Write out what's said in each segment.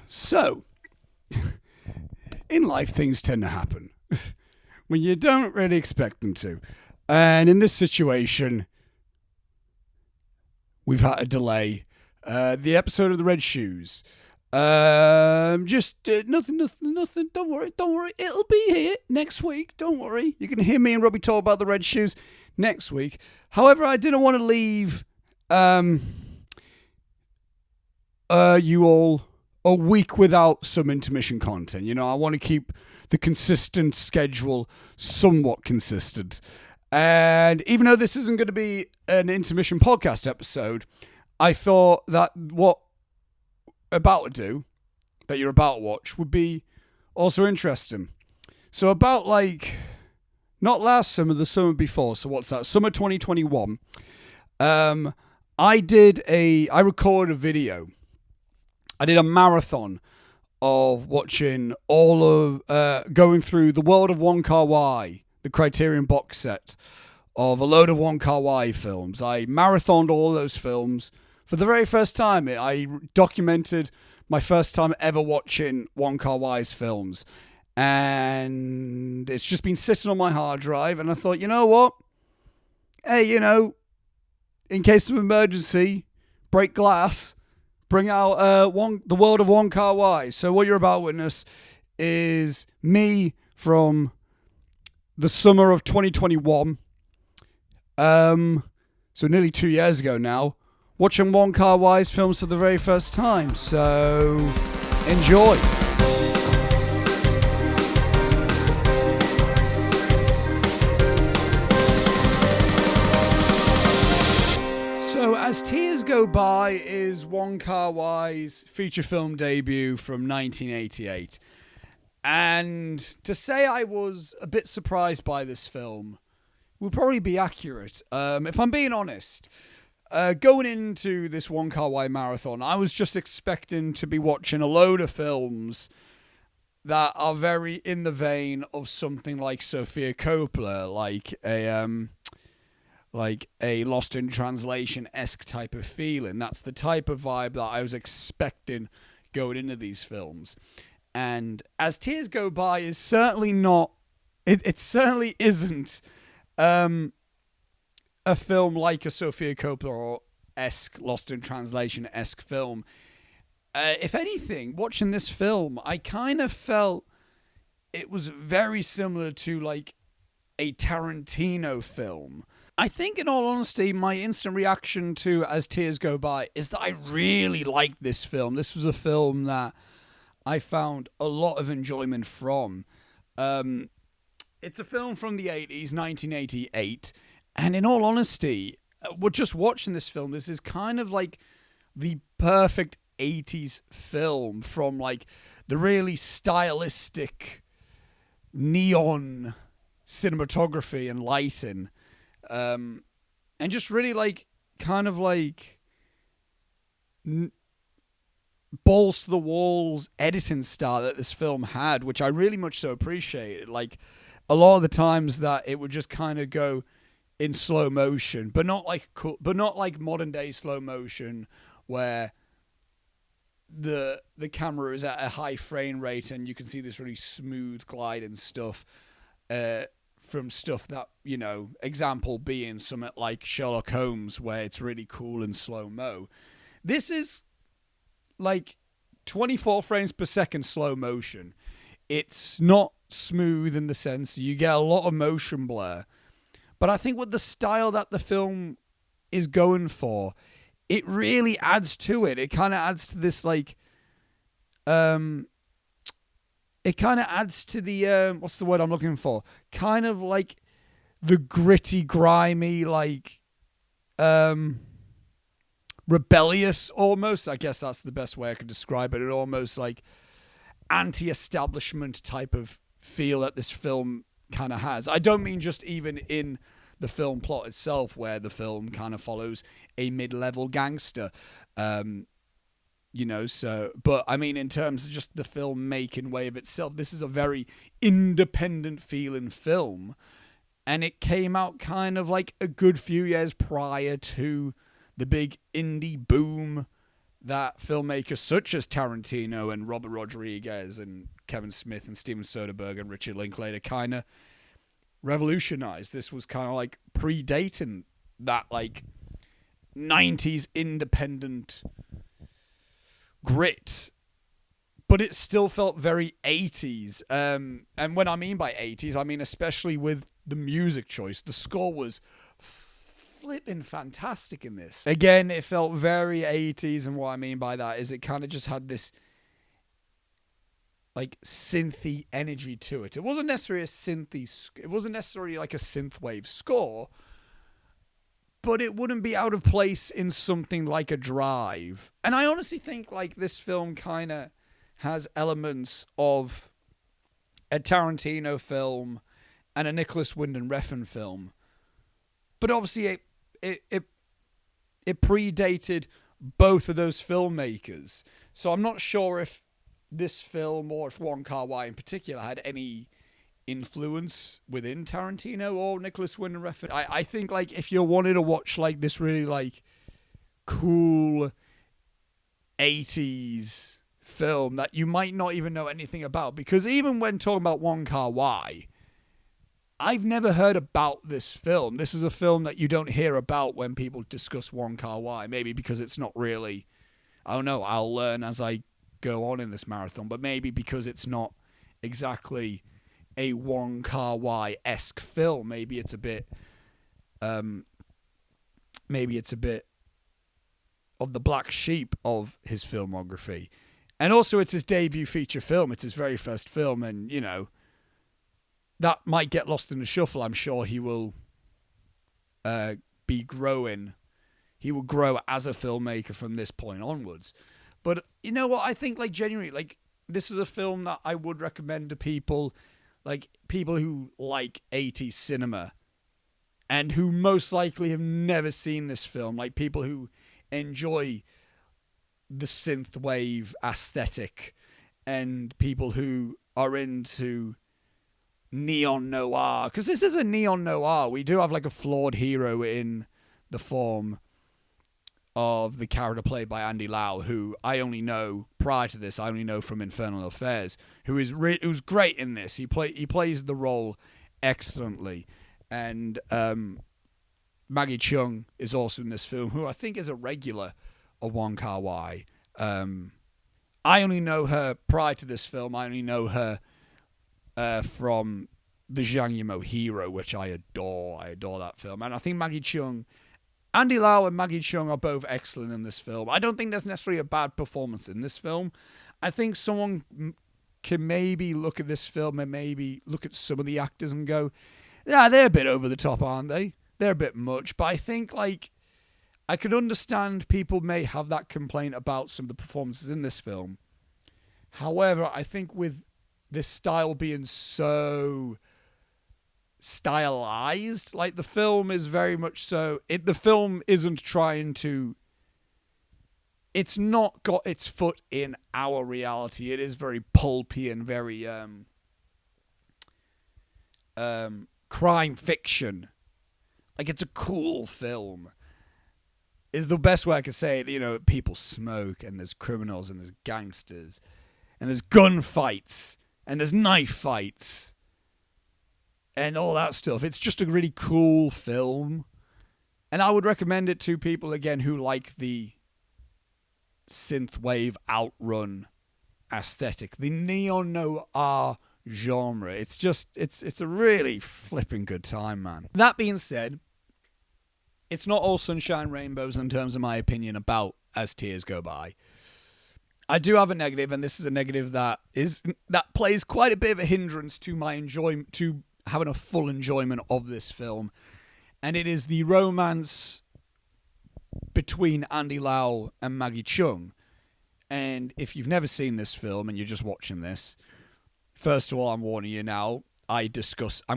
So, in life, things tend to happen when you don't really expect them to. And in this situation, we've had a delay. The episode of the Red Shoes. Nothing. Don't worry. It'll be here next week. Don't worry. You can hear me and Robbie talk about the Red Shoes next week. However, I didn't want to leave you all a week without some intermission content. You know, I want to keep the consistent schedule somewhat consistent. And even though this isn't going to be an intermission podcast episode, I thought that what you're about to watch would be also interesting. So about not last summer, the summer before. So what's that? Summer 2021. I recorded a video. I did a marathon of watching going through the world of Wong Kar-wai, the Criterion box set of a load of Wong Kar-wai films. I marathoned all those films for the very first time. I documented my first time ever watching Wong Kar-wai's films. And it's just been sitting on my hard drive. And I thought, you know what? Hey, in case of emergency, break glass, bring out the world of Wong Kar-wai. So what you're about to witness is me from the summer of 2021. So nearly 2 years ago now, watching Wong Kar-wai's films for the very first time. So enjoy. So As Tears Go By is Wong Kar-wai's feature film debut from 1988. And to say I was a bit surprised by this film would probably be accurate. If I'm being honest, going into this Wong Kar-wai marathon, I was just expecting to be watching a load of films that are very in the vein of something like Sofia Coppola, like a Lost in Translation-esque type of feeling. That's the type of vibe that I was expecting going into these films. And As Tears Go By is certainly not... It certainly isn't a film like a Sofia Coppola-esque, Lost in Translation-esque film. If anything, watching this film, I kind of felt it was very similar to like a Tarantino film. I think, in all honesty, my instant reaction to As Tears Go By is that I really liked this film. This was a film that I found a lot of enjoyment from. It's a film from the 80s, 1988, and in all honesty, we're just watching this film. This is kind of like the perfect 80s film, from like the really stylistic neon cinematography and lighting, and just really like kind of like balls to the walls editing style that this film had, which I really much so appreciated. Like a lot of the times that it would just kind of go in slow motion, but not like modern day slow motion where the camera is at a high frame rate and you can see this really smooth glide and stuff from stuff that, example being something like Sherlock Holmes, where it's really cool and slow-mo. This is like 24 frames per second slow motion. It's not smooth in the sense you get a lot of motion blur. But I think with the style that the film is going for, it really adds to it. It kind of adds to this like... It kind of adds to the, what's the word I'm looking for? Kind of like the gritty, grimy, like, rebellious almost. I guess that's the best way I could describe it. It almost like anti-establishment type of feel that this film kind of has. I don't mean just even in the film plot itself, where the film kind of follows a mid-level gangster. But I mean, in terms of just the filmmaking way of itself, this is a very independent feeling film. And it came out kind of like a good few years prior to the big indie boom that filmmakers such as Tarantino and Robert Rodriguez and Kevin Smith and Steven Soderbergh and Richard Linklater kind of revolutionized. This was kind of like predating that like 90s independent grit, but it still felt very 80s. And when I mean by 80s, I mean especially with the music choice. The score was flipping fantastic in this. Again, it felt very 80s, and what I mean by that is it kind of just had this like synthy energy to it. It wasn't necessarily it wasn't necessarily like a synthwave score, but it wouldn't be out of place in something like a Drive. And I honestly think like this film kind of has elements of a Tarantino film and a Nicholas Winding Refn film, but obviously it predated both of those filmmakers. So I'm not sure if this film or if Wong Kar-wai in particular had any influence within Tarantino or Nicholas Winding Refn. I think like if you wanted to watch like this really like cool 80s film that you might not even know anything about, because even when talking about Wong Kar-wai, I've never heard about this film. This is a film that you don't hear about when people discuss Wong Kar-wai, maybe because it's not really, I don't know, I'll learn as I go on in this marathon, but maybe because it's not exactly a Wong Kar-wai-esque film. Maybe it's a bit of the black sheep of his filmography. And also it's his debut feature film. It's his very first film, and, you know, that might get lost in the shuffle. I'm sure he will be growing. He will grow as a filmmaker from this point onwards. But you know what? I think, like, genuinely, like, this is a film that I would recommend to people, like, people who like 80s cinema and who most likely have never seen this film, like people who enjoy the synthwave aesthetic and people who are into neon noir, because this is a neon noir. We do have like a flawed hero in the form of the character played by Andy Lau, who I only know prior to this. I only know from Infernal Affairs, who's great in this. He plays the role excellently, and Maggie Cheung is also in this film, who I think is a regular of Wong Kar-wai. I only know her prior to this film. I only know her from the Zhang Yimou Hero, which I adore. I adore that film, and I think Andy Lau and Maggie Cheung are both excellent in this film. I don't think there's necessarily a bad performance in this film. I think someone can maybe look at this film and maybe look at some of the actors and go, yeah, they're a bit over the top, aren't they? They're a bit much. But I think, like, I could understand people may have that complaint about some of the performances in this film. However, I think with this style being so stylized, like, the film is very much so, the film isn't trying to, it's not got its foot in our reality. It is very pulpy and very crime fiction. Like, it's a cool film is the best way I could say it. You know, people smoke, and there's criminals, and there's gangsters, and there's gunfights, and there's knife fights, and all that stuff. It's just a really cool film. And I would recommend it to people, again, who like the synthwave outrun aesthetic, the neon noir genre. It's a really flipping good time, man. That being said, it's not all sunshine rainbows in terms of my opinion about As Tears Go By. I do have a negative, and this is a negative that plays quite a bit of a hindrance to my enjoyment, to having a full enjoyment of this film, and it is the romance between Andy Lau and Maggie Cheung. And if you've never seen this film and you're just watching this, first of all, I'm warning you now, I'm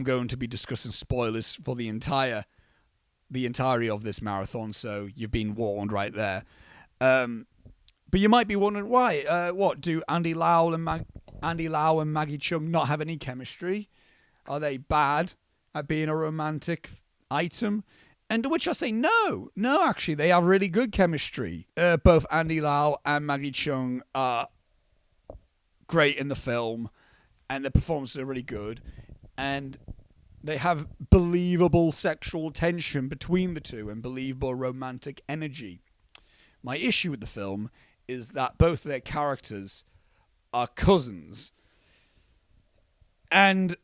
going to be discussing spoilers for the entirety of this marathon, so you've been warned right there. But you might be wondering why. What do Andy Lau and Maggie Cheung not have any chemistry? Are they bad at being a romantic item? And to which I say, no, actually, they have really good chemistry. Both Andy Lau and Maggie Cheung are great in the film, and their performances are really good. And they have believable sexual tension between the two and believable romantic energy. My issue with the film is that both of their characters are cousins. And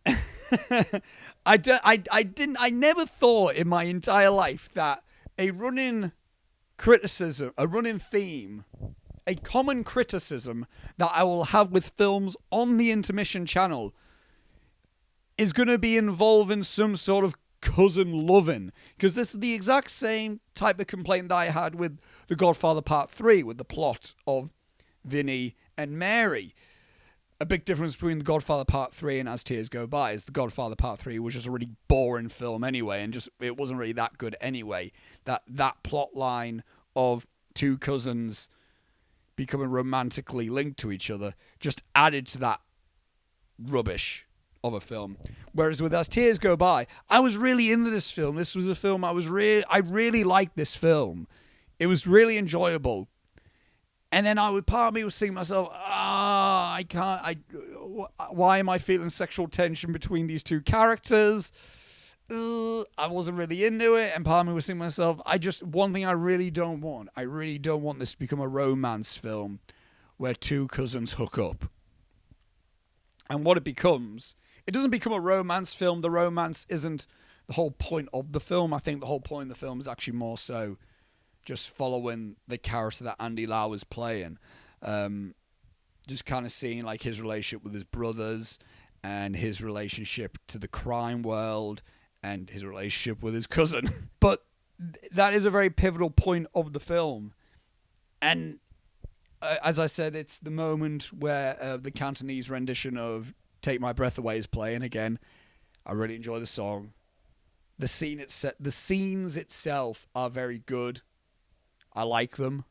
I never thought in my entire life that a running criticism, a running theme, a common criticism that I will have with films on the Intermission channel is going to be involving some sort of cousin loving. Because this is the exact same type of complaint that I had with The Godfather Part 3, with the plot of Vinny and Mary. A big difference between The Godfather Part 3 and As Tears Go By is The Godfather Part 3 was just a really boring film anyway, and just it wasn't really that good anyway. That plot line of two cousins becoming romantically linked to each other just added to that rubbish of a film. Whereas with As Tears Go By, I was really into this film. This was a film I really liked this film. It was really enjoyable. And then part of me was thinking to myself, why am I feeling sexual tension between these two characters? I wasn't really into it. And part of me was thinking to myself, one thing I really don't want this to become a romance film where two cousins hook up. And what it becomes, it doesn't become a romance film. The romance isn't the whole point of the film. I think the whole point of the film is actually more so just following the character that Andy Lau is playing. Just kind of seeing like his relationship with his brothers and his relationship to the crime world and his relationship with his cousin. But that is a very pivotal point of the film. And as I said, it's the moment where the Cantonese rendition of Take My Breath Away is playing. Again, I really enjoy the song. The scenes itself are very good. I like them.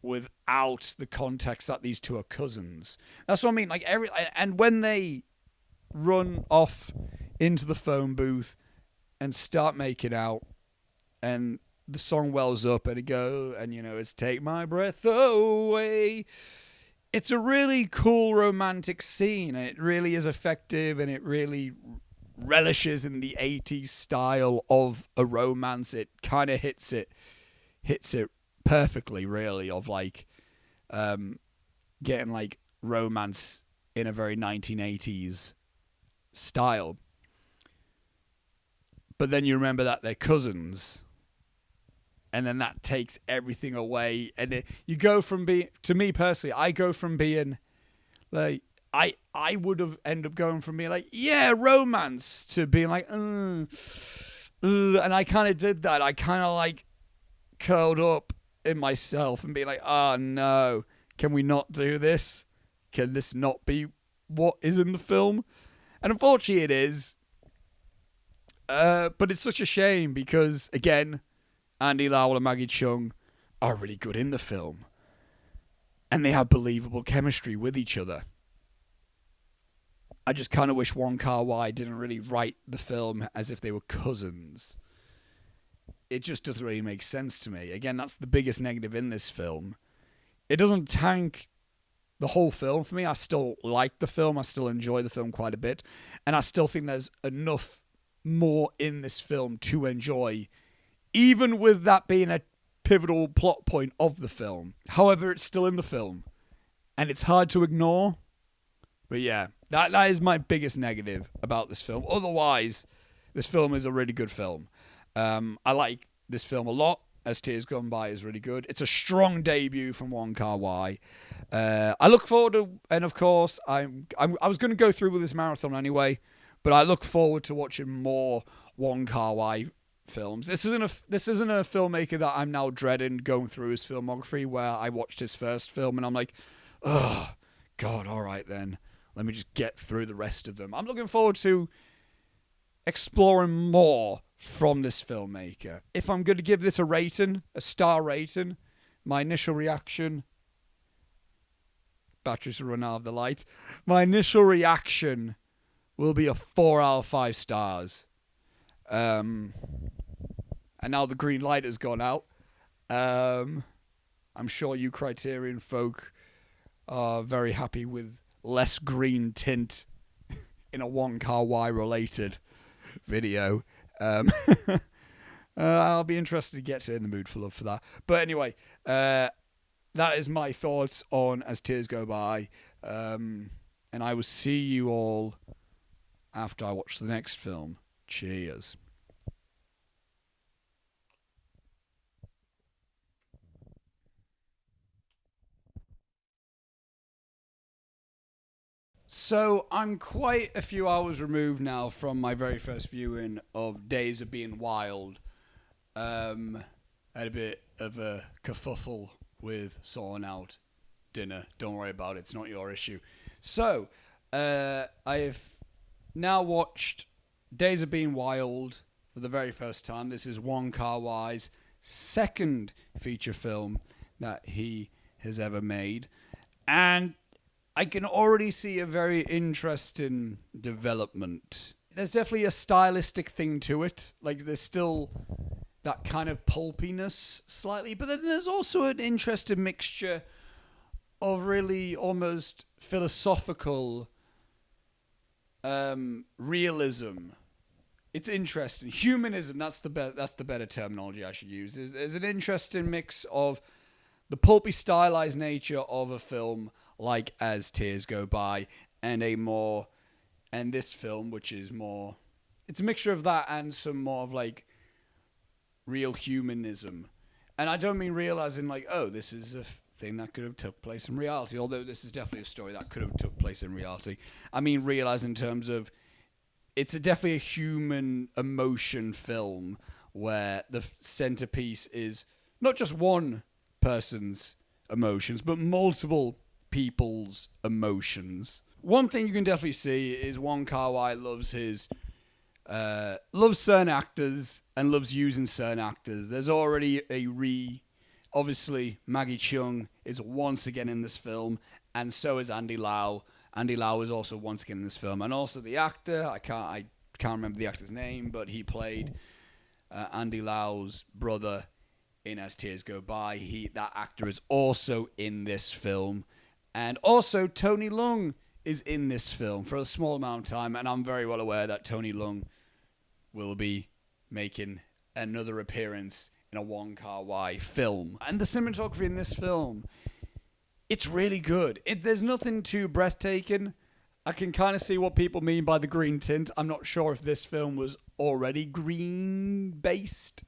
Without the context that these two are cousins. That's what I mean. And when they run off into the phone booth and start making out, and the song wells up and it's Take My Breath Away. It's a really cool romantic scene, and it really is effective, and it really relishes in the 80s style of a romance. It kind of hits it perfectly, really, of getting romance in a very 1980s style. But then you remember that they're cousins, and then that takes everything away. And you go from being, to me personally, I go from being like, I would have ended up going from being like, yeah, romance, to being like, and I kind of did that. I kind of curled up in myself and be like, oh no, can we not do this? Can this not be what is in the film? And unfortunately it is. But it's such a shame because, again, Andy Lau and Maggie Cheung are really good in the film. And they have believable chemistry with each other. I just kind of wish Wong Kar-wai didn't really write the film as if they were cousins. It just doesn't really make sense to me. Again, that's the biggest negative in this film. It doesn't tank the whole film for me. I still like the film. I still enjoy the film quite a bit. And I still think there's enough more in this film to enjoy, even with that being a pivotal plot point of the film. However, it's still in the film, and it's hard to ignore. But yeah, that is my biggest negative about this film. Otherwise, this film is a really good film. I like this film a lot. As Tears Gone By is really good. It's a strong debut from Wong Kar-wai. I look forward to, and of course, I was going to go through with this marathon anyway, but I look forward to watching more Wong Kar-wai films. This isn't a filmmaker that I'm now dreading going through his filmography, where I watched his first film and I'm like, oh God, all right then, let me just get through the rest of them. I'm looking forward to exploring more from this filmmaker. If I'm going to give this a star rating, my initial reaction, batteries run out of the light, my initial reaction will be a 4 out of 5 stars. And now the green light has gone out. I'm sure you Criterion folk are very happy with less green tint in a Wong Kar-wai related video. I'll be interested to get to In the Mood for Love for that. But anyway, that is my thoughts on As Tears Go By. And I will see you all after I watch the next film. Cheers. So I'm quite a few hours removed now from my very first viewing of Days of Being Wild. I had a bit of a kerfuffle with sorting out dinner. Don't worry about it. It's not your issue. So, I have now watched Days of Being Wild for the very first time. This is Wong Kar-wai's second feature film that he has ever made. And I can already see a very interesting development. There's definitely a stylistic thing to it. Like, there's still that kind of pulpiness slightly, but then there's also an interesting mixture of really almost philosophical realism. It's interesting. Humanism, that's the better terminology I should use. There's an interesting mix of the pulpy stylized nature of a film like As Tears Go By and this film, which is more, it's a mixture of that and some more of like real humanism. And I don't mean real as in like, oh, this is a thing that could have took place in reality, although this is definitely a story that could have took place in reality. I mean real as in terms of it's definitely a human emotion film where the centerpiece is not just one person's emotions, but multiple people's emotions. One thing you can definitely see is Wong Kar-wai loves certain actors and loves using certain actors. There's already obviously Maggie Cheung is once again in this film, and so is Andy Lau. Andy Lau is also once again in this film, and also the actor, I can't remember the actor's name, but he played Andy Lau's brother in As Tears Go By. That actor is also in this film. And also Tony Leung is in this film for a small amount of time, and I'm very well aware that Tony Leung will be making another appearance in a Wong Kar-wai film. And the cinematography in this film, it's really good. There's nothing too breathtaking. I can kind of see what people mean by the green tint. I'm not sure if this film was already green-based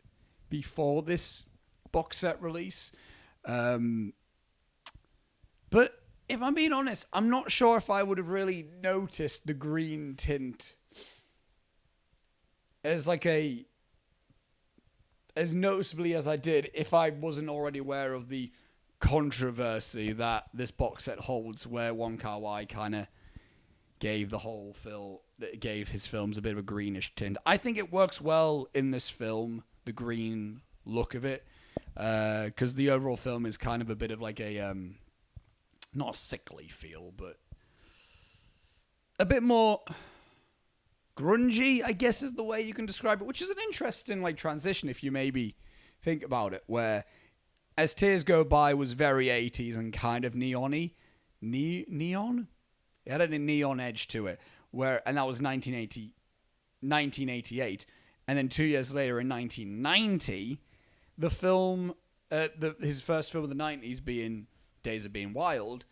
before this box set release. But if I'm being honest, I'm not sure if I would have really noticed the green tint as noticeably as I did if I wasn't already aware of the controversy that this box set holds, where Wong Kar-wai kind of gave his films a bit of a greenish tint. I think it works well in this film, the green look of it, because the overall film is kind of a bit of like a not a sickly feel, but a bit more grungy, I guess is the way you can describe it, which is an interesting like transition if you maybe think about it, where As Tears Go By was very 80s and kind of neon-y. Neon? It had a neon edge to it, and that was 1988. And then 2 years later in 1990, the film, his first film of the 90s being Days of Being Wild,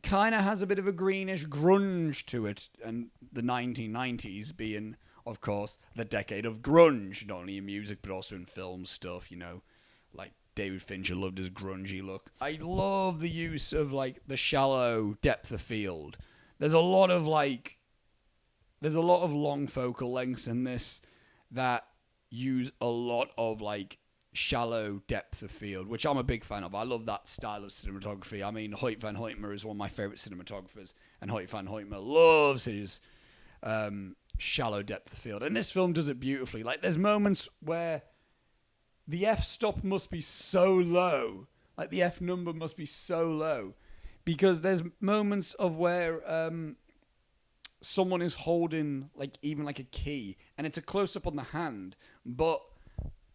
kind of has a bit of a greenish grunge to it, and the 1990s being, of course, the decade of grunge, not only in music but also in film stuff, like David Fincher loved his grungy look. I love the use of like the shallow depth of field. There's a lot of long focal lengths in this that use a lot of like shallow depth of field, which I'm a big fan of. I love that style of cinematography. I mean, Hoyt van Hoytma is one of my favorite cinematographers, and Hoyt van Hoytma loves his shallow depth of field, and this film does it beautifully. Like, there's moments where the f-stop must be so low, like the f number must be so low, because there's moments of where someone is holding like even like a key, and it's a close up on the hand, but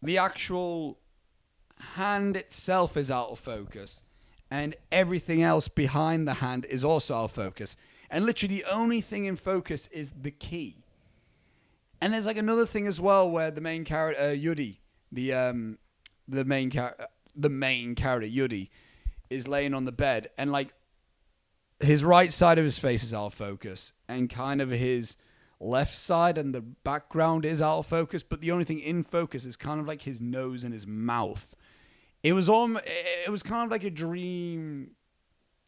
the actual hand itself is out of focus, and everything else behind the hand is also out of focus. And literally, the only thing in focus is the key. And there's like another thing as well where the main character Yudi, the main character Yudi, is laying on the bed, and like his right side of his face is out of focus, and kind of his left side and the background is out of focus, but the only thing in focus is kind of like his nose and his mouth. It was kind of like a dream,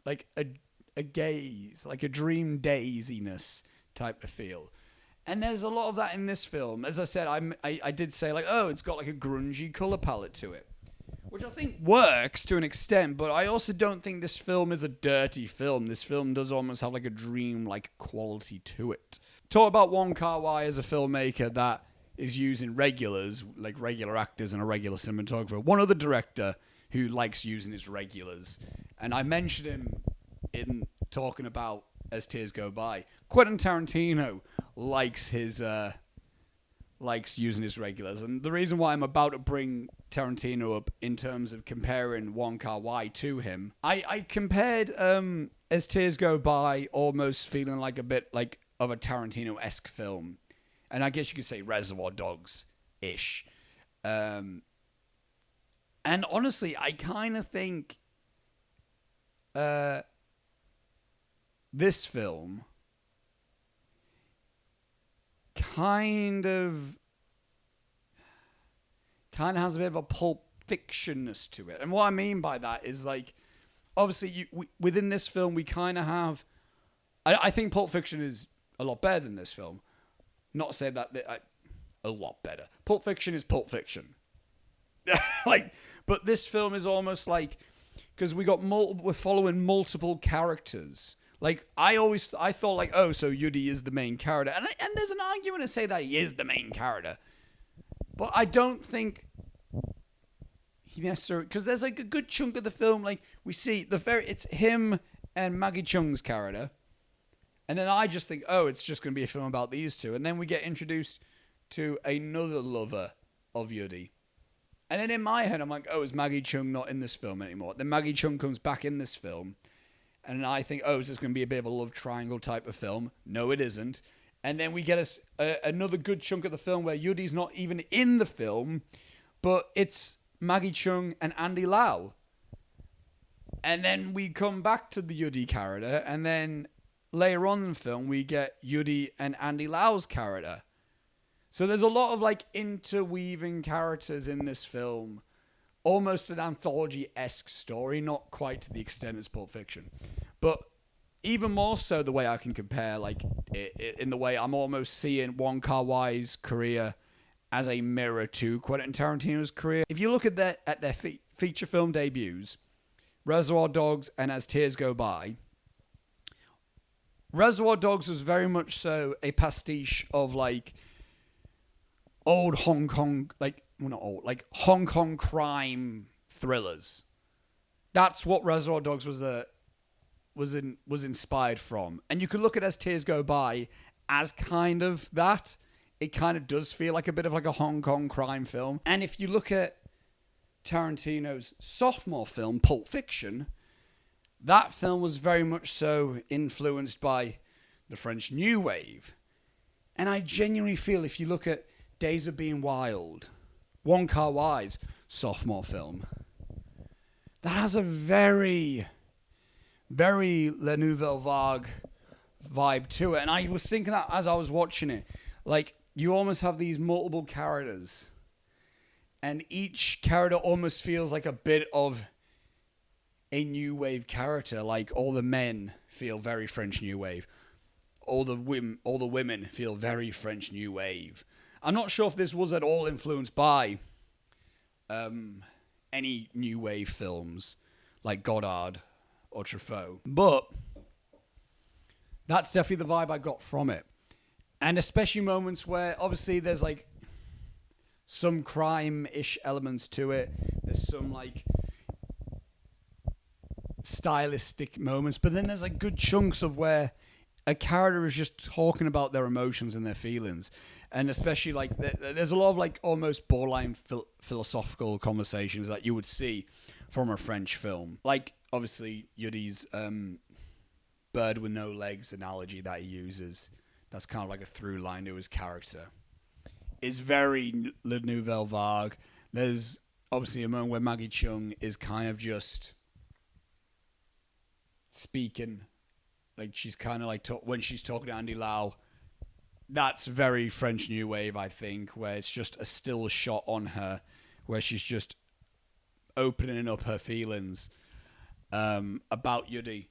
like a gaze, like a dream daziness type of feel. And there's a lot of that in this film. As I said, I did say like, oh, it's got like a grungy color palette to it, which I think works to an extent, but I also don't think this film is a dirty film. This film does almost have like a dream-like quality to it. Talk about Wong Kar-wai as a filmmaker that is using regulars, like regular actors and a regular cinematographer. One other director who likes using his regulars, and I mentioned him in talking about As Tears Go By. Quentin Tarantino likes using his regulars, and the reason why I'm about to bring Tarantino up in terms of comparing Wong Kar-wai to him, I compared As Tears Go By almost feeling like a bit like of a Tarantino-esque film, and I guess you could say Reservoir Dogs-ish. And honestly, I kind of think this film kind of has a bit of a Pulp Fiction-ness to it. And what I mean by that is, like, obviously, within this film, we kind of have... I think Pulp Fiction is a lot better than this film. Not to say that... a lot better. Pulp Fiction is Pulp Fiction. Like, but this film is almost like... Because we're following multiple characters. Like, I thought, like, oh, so Yudi is the main character. And there's an argument to say that he is the main character. But I don't think he necessarily... Because there's, like, a good chunk of the film, like, we see it's him and Maggie Cheung's character. And then I just think, oh, it's just going to be a film about these two. And then we get introduced to another lover of Yudi. And then in my head, I'm like, oh, is Maggie Cheung not in this film anymore? Then Maggie Cheung comes back in this film. And I think, oh, is this going to be a bit of a love triangle type of film? No, it isn't. And then we get another good chunk of the film where Yudi's not even in the film, but it's Maggie Cheung and Andy Lau. And then we come back to the Yudi character, and then later on in the film, we get Yudi and Andy Lau's character. So there's a lot of, like, interweaving characters in this film. Almost an anthology-esque story, not quite to the extent as Pulp Fiction. But even more so the way I can compare, like, in the way I'm almost seeing Wong Kar-wai's career as a mirror to Quentin Tarantino's career. If you look at their feature film debuts, Reservoir Dogs and As Tears Go By, Reservoir Dogs was very much so a pastiche of, like, old Hong Kong, like, well, not old, like Hong Kong crime thrillers. That's what Reservoir Dogs was inspired from. And you could look at As Tears Go By as kind of that. It kind of does feel like a bit of like a Hong Kong crime film. And if you look at Tarantino's sophomore film, Pulp Fiction, that film was very much so influenced by the French New Wave. And I genuinely feel if you look at Days of Being Wild, Wong Kar-wai's sophomore film, that has a very, very La Nouvelle Vague vibe to it. And I was thinking that as I was watching it, like, you almost have these multiple characters, and each character almost feels like a bit of a new wave character. Like, all the men feel very French New Wave. All the women feel very French New Wave. I'm not sure if this was at all influenced by any new wave films like Godard or Truffaut, but that's definitely the vibe I got from it. And especially moments where obviously there's like some crime-ish elements to it. There's some like stylistic moments, but then there's like good chunks of where a character is just talking about their emotions and their feelings. And especially, like, there's a lot of, like, almost borderline philosophical conversations that you would see from a French film. Like, obviously, Yudi's bird with no legs analogy that he uses, that's kind of like a through line to his character, is very Le Nouvelle Vague. There's obviously a moment where Maggie Chung is kind of just speaking. Like, she's kind of like, when she's talking to Andy Lau, that's very French New Wave, I think, where it's just a still shot on her, where she's just opening up her feelings about Yudi.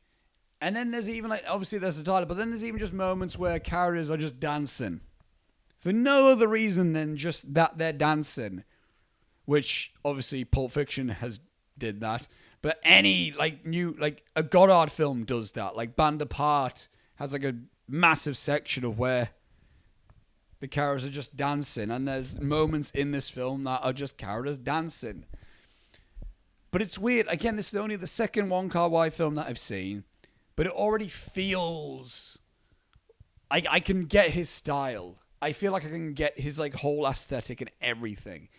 And then there's even, like, obviously there's the title, but then there's even just moments where characters are just dancing for no other reason than just that they're dancing, which obviously Pulp Fiction has did that. But any, like, new, like, a Godard film does that. Like, Band Apart has, like, a massive section of where the characters are just dancing. And there's moments in this film that are just characters dancing. But it's weird. Again, this is only the second Wong Kar-wai film that I've seen. But it already feels... I can get his style. I feel like I can get his, like, whole aesthetic and everything.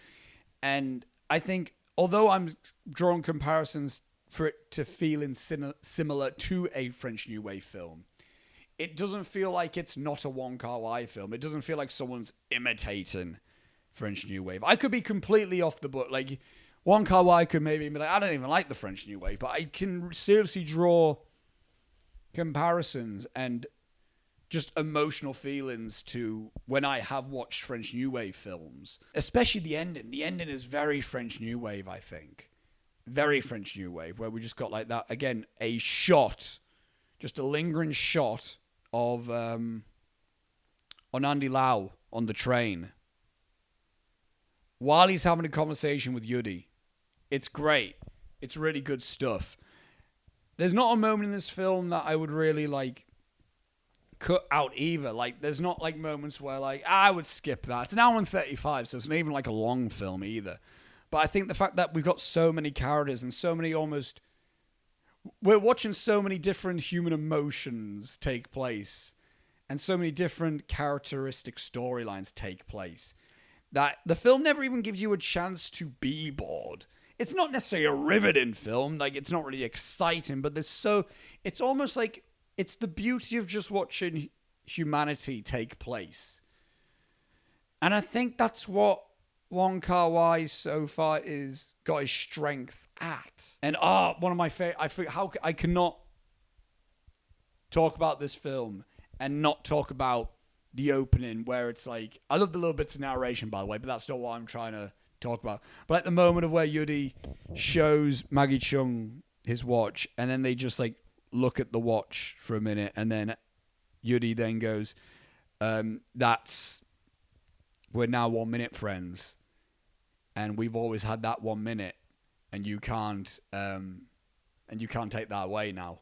And I think... although I'm drawing comparisons for it to feeling similar to a French New Wave film, it doesn't feel like it's not a Wong Kar-wai film. It doesn't feel like someone's imitating French New Wave. I could be completely off the book. Like, Wong Kar-wai could maybe be like, I don't even like the French New Wave, but I can seriously draw comparisons and just emotional feelings to when I have watched French New Wave films. Especially the ending. The ending is very French New Wave, I think. Very French New Wave, where we just got like that, again, a shot, just a lingering shot of on Andy Lau on the train while he's having a conversation with Yudi. It's great. It's really good stuff. There's not a moment in this film that I would really, like, cut out either. Like, there's not, like, moments where, like, I would skip that. It's an hour and 35, so it's not even, like, a long film either. But I think the fact that we've got so many characters and so many almost... we're watching so many different human emotions take place and so many different characteristic storylines take place that the film never even gives you a chance to be bored. It's not necessarily a riveting film. Like, it's not really exciting, but there's so... it's almost like... it's the beauty of just watching humanity take place. And I think that's what Wong Kar-wai so far is got his strength at. And one of my favorite... I cannot talk about this film and not talk about the opening where it's like... I love the little bits of narration, by the way, but that's not what I'm trying to talk about. But at the moment of where Yudi shows Maggie Chung his watch, and then they just, like, look at the watch for a minute, and then Yudi then goes, we're now 1 minute friends, and we've always had that 1 minute, and you can't take that away now.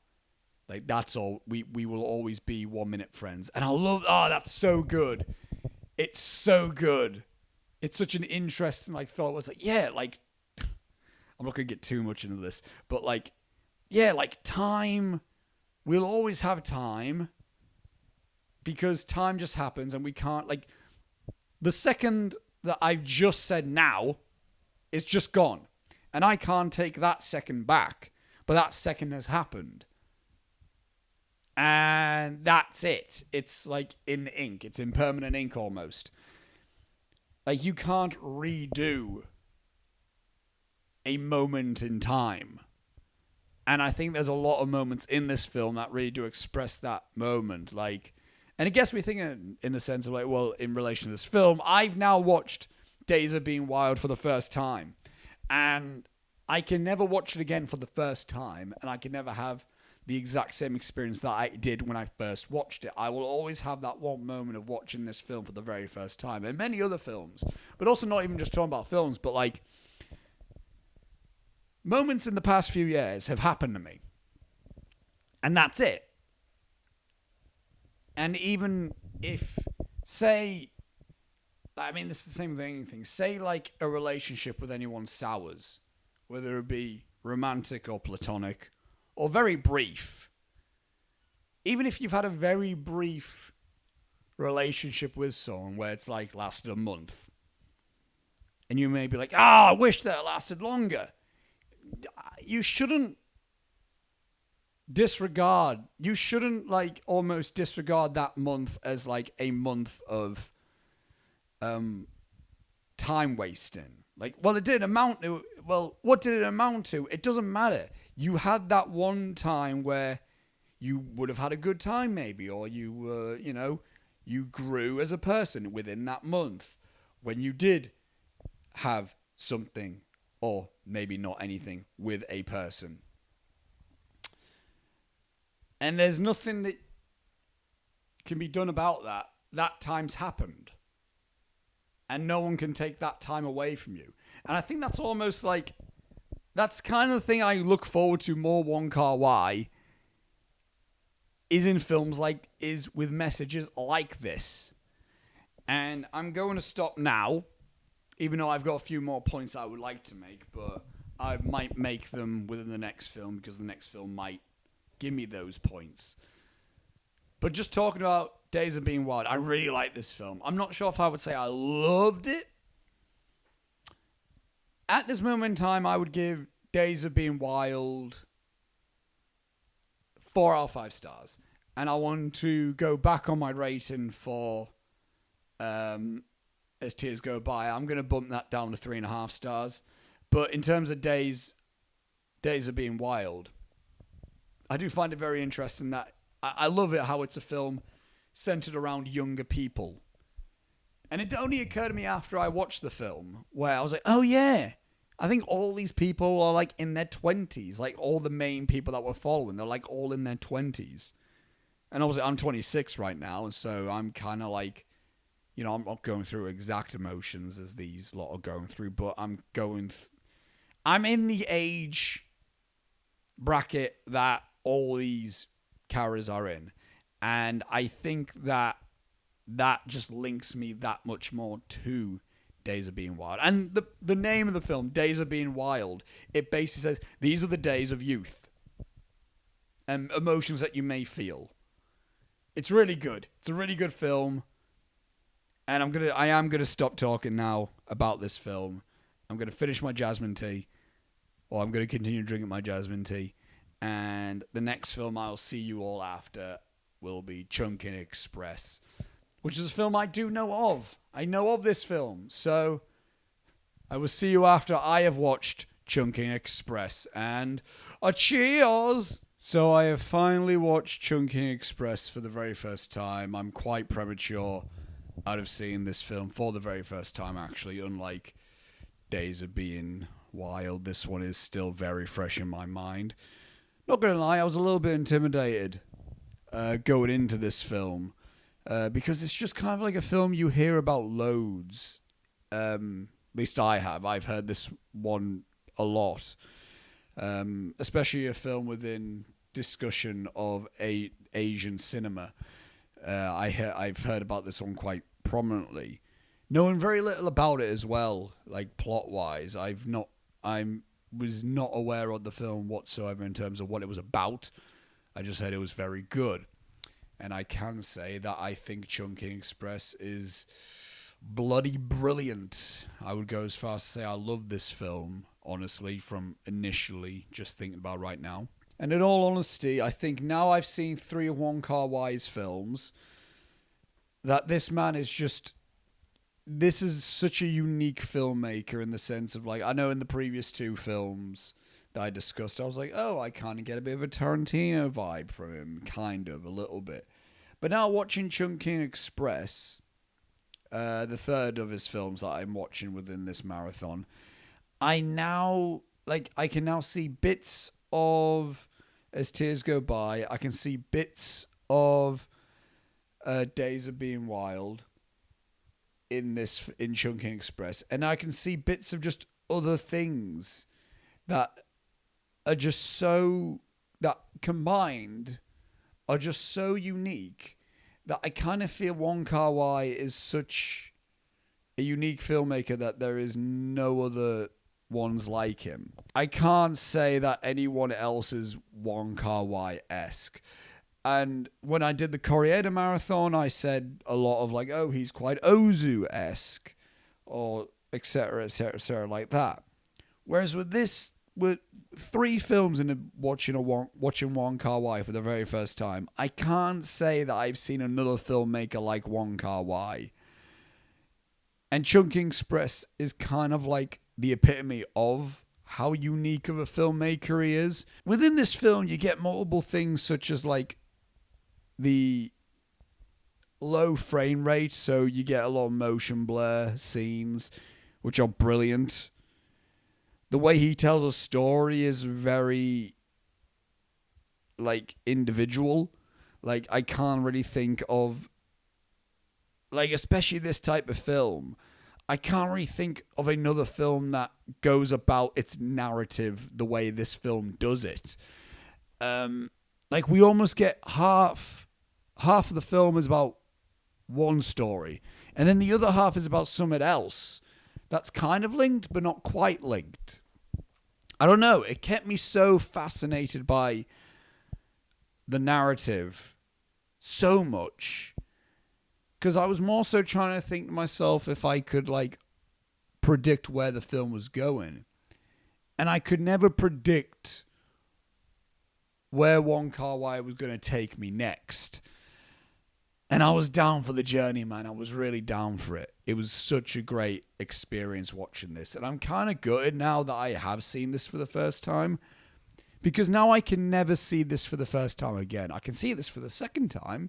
Like, that's all. We will always be 1 minute friends. And I love, that's so good. It's so good. It's such an interesting, like, thought. It was like, yeah, like, I'm not going to get too much into this, but, like, yeah, like, time, we'll always have time because time just happens and we can't, like, the second that I've just said now is just gone. And I can't take that second back, but that second has happened. And that's it. It's like in ink. It's in permanent ink almost. Like, you can't redo a moment in time. And I think there's a lot of moments in this film that really do express that moment. Like, and it gets me thinking in the sense of, like, well, in relation to this film, I've now watched Days of Being Wild for the first time. And I can never watch it again for the first time. And I can never have the exact same experience that I did when I first watched it. I will always have that one moment of watching this film for the very first time. And many other films. But also not even just talking about films, but, like, moments in the past few years have happened to me. And that's it. And even if, say, I mean, this is the same with anything. Say, like, a relationship with anyone sours, whether it be romantic or platonic, or very brief. even if you've had a very brief relationship with someone where it's like lasted a month, and you may be like, I wish that lasted longer. You shouldn't like almost disregard that month as like a month of time wasting. Like, well, it didn't amount to, what did it amount to? It doesn't matter. You had that one time where you would have had a good time maybe, or you you grew as a person within that month when you did have something, or maybe not anything, with a person. And there's nothing that can be done about that. That time's happened. And no one can take that time away from you. And I think that's almost like, that's kind of the thing I look forward to more Wong Kar-wai is in films like, is with messages like this. And I'm going to stop now, even though I've got a few more points I would like to make, but I might make them within the next film, because the next film might give me those points. But just talking about Days of Being Wild, I really like this film. I'm not sure if I would say I loved it. At this moment in time, I would give Days of Being Wild 4 out of 5 stars. And I want to go back on my rating for As Tears Go By. I'm going to bump that down to 3.5 stars. But in terms of Days of Being Wild, I do find it very interesting that I love it how it's a film centered around younger people. And it only occurred to me after I watched the film, where I was like, oh yeah, I think all these people are like in their 20s. Like all the main people that we're following, they're like all in their 20s. And obviously I'm 26 right now, and so I'm kind of like, I'm not going through exact emotions as these lot are going through, but I'm I'm in the age bracket that all these characters are in. And I think that just links me that much more to Days of Being Wild. And the name of the film, Days of Being Wild, it basically says, these are the days of youth and emotions that you may feel. It's really good. It's a really good film. And I am gonna stop talking now about this film. I'm gonna finish my jasmine tea, or I'm gonna continue drinking my jasmine tea. And the next film I'll see you all after will be Chungking Express, which is a film I do know of. I know of this film. So I will see you after I have watched Chungking Express. And a cheers! So I have finally watched Chungking Express for the very first time. I'm quite premature out of seeing this film for the very first time, actually. Unlike Days of Being Wild, this one is still very fresh in my mind. Not gonna lie, I was a little bit intimidated going into this film because it's just kind of like a film you hear about loads. At least I have. I've heard this one a lot, especially a film within discussion of Asian cinema. I've heard about this one quite prominently, knowing very little about it as well, like plot wise. I was not aware of the film whatsoever in terms of what it was about. I just heard it was very good. And I can say that I think Chungking Express is bloody brilliant. I would go as far as to say I love this film, honestly, from initially just thinking about right now. And in all honesty, I think now I've seen 3 of Wong Kar-wai's films, that this man is just... This is such a unique filmmaker in the sense of, like, I know in the previous 2 films that I discussed, I was like, oh, I kind of get a bit of a Tarantino vibe from him, kind of, a little bit. But now watching Chungking Express, the third of his films that I'm watching within this marathon, I can now see bits of As Tears Go By. I can see bits of Days of Being Wild in Chungking Express, and I can see bits of just other things that are just so, that combined are just so unique that I kind of feel Wong Kar-wai is such a unique filmmaker that there is no other ones like him. I can't say that anyone else is Wong Kar-wai-esque. And when I did the Koreeda marathon, I said a lot of like, oh, he's quite Ozu-esque, or etc., like that. Whereas with this, with 3 films in watching Wong Kar-wai for the very first time, I can't say that I've seen another filmmaker like Wong Kar-wai. And Chungking Express is kind of like the epitome of how unique of a filmmaker he is. Within this film, you get multiple things such as like the low frame rate, so you get a lot of motion blur scenes, which are brilliant. The way he tells a story is very, like, individual. Like, I can't really think of, like, especially this type of film, I can't really think of another film that goes about its narrative the way this film does it. Like, we almost get half of the film is about one story, and then the other half is about something else that's kind of linked but not quite linked. I don't know, it kept me so fascinated by the narrative so much, because I was more so trying to think to myself if I could like predict where the film was going, and I could never predict where Wong Kar-wai was going to take me next. And I was down for the journey, man. I was really down for it. It was such a great experience watching this. And I'm kind of gutted now that I have seen this for the first time, because now I can never see this for the first time again. I can see this for the second time,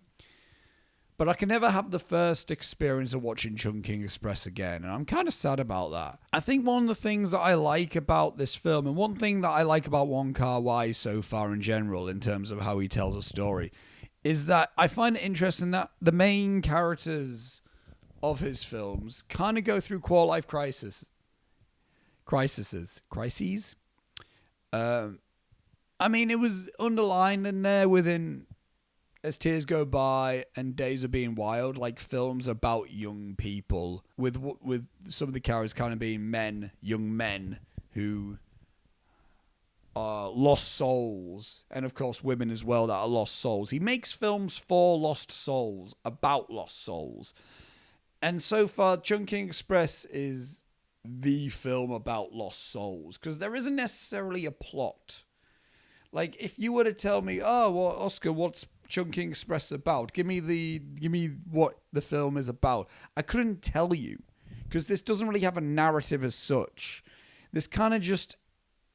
but I can never have the first experience of watching Chungking Express again. And I'm kind of sad about that. I think one of the things that I like about this film, and one thing that I like about Wong Kar-wai so far in general, in terms of how he tells a story, is that I find it interesting that the main characters of his films kind of go through quarter-life crises. I mean, it was underlined in there within As Tears Go By and Days of Being Wild, like films about young people, with some of the characters kind of being young men who are lost souls, and of course women as well that are lost souls. He makes films for lost souls, about lost souls. And so far, Chungking Express is the film about lost souls, because there isn't necessarily a plot. Like, if you were to tell me, oh, well, Oscar, what's Chungking Express about? Give me what the film is about. I couldn't tell you, because this doesn't really have a narrative as such. This kind of just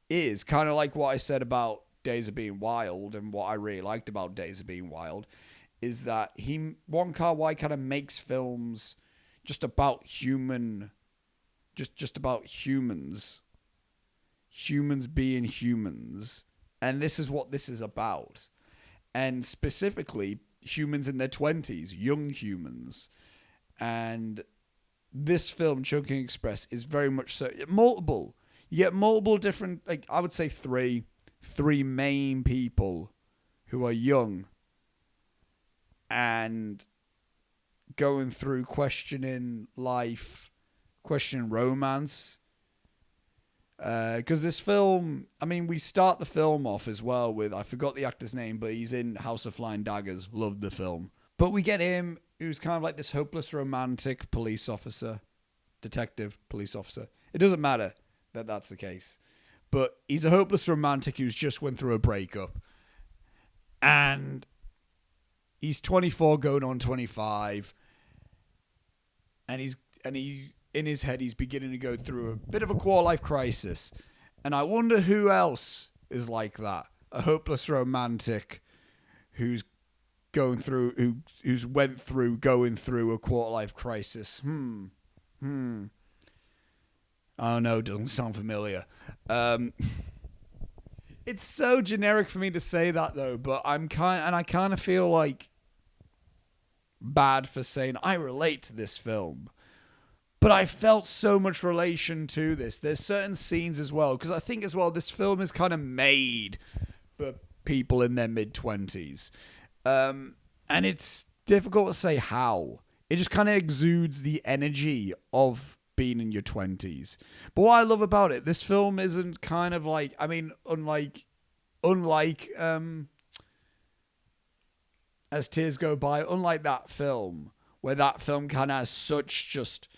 is kind of like what I said about Days of Being Wild, and what I really liked about Days of Being Wild is that Wong Kar-wai kind of makes films just about just about humans being humans, and this is what this is about, and specifically humans in their 20s, young humans. And this film, Chungking Express, is very much so multiple. You get multiple different, like, I would say three main people who are young and going through questioning life, questioning romance. Because this film, I mean, we start the film off as well with, I forgot the actor's name, but he's in House of Flying Daggers. Loved the film. But we get him, who's kind of like this hopeless romantic police officer. It doesn't matter that that's the case, but he's a hopeless romantic who's just went through a breakup, and he's 24 going on 25, and he in his head he's beginning to go through a bit of a quarter-life crisis. And I wonder who else is like that, a hopeless romantic who's going through going through a quarter-life crisis. I don't know, doesn't sound familiar. It's so generic for me to say that though, but I kind of feel like bad for saying I relate to this film. But I felt so much relation to this. There's certain scenes as well, because I think as well this film is kind of made for people in their mid-20s. And it's difficult to say how. It just kind of exudes the energy of being in your 20s. But what I love about it, this film isn't kind of like, I mean, unlike As Tears Go By, unlike that film, where that film kind of has such just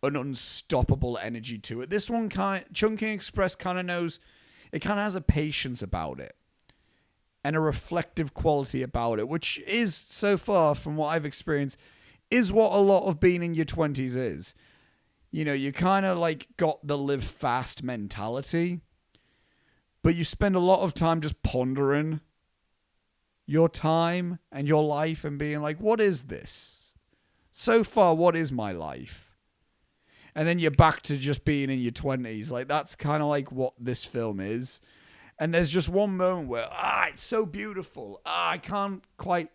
an unstoppable energy to it. This one Chungking Express kind of knows, it kind of has a patience about it and a reflective quality about it, which is, so far from what I've experienced, is what a lot of being in your 20s is. You know, you kind of like got the live fast mentality, but you spend a lot of time just pondering your time and your life and being like, what is this? So far, what is my life? And then you're back to just being in your 20s. Like, that's kind of like what this film is. And there's just one moment where, it's so beautiful. I can't quite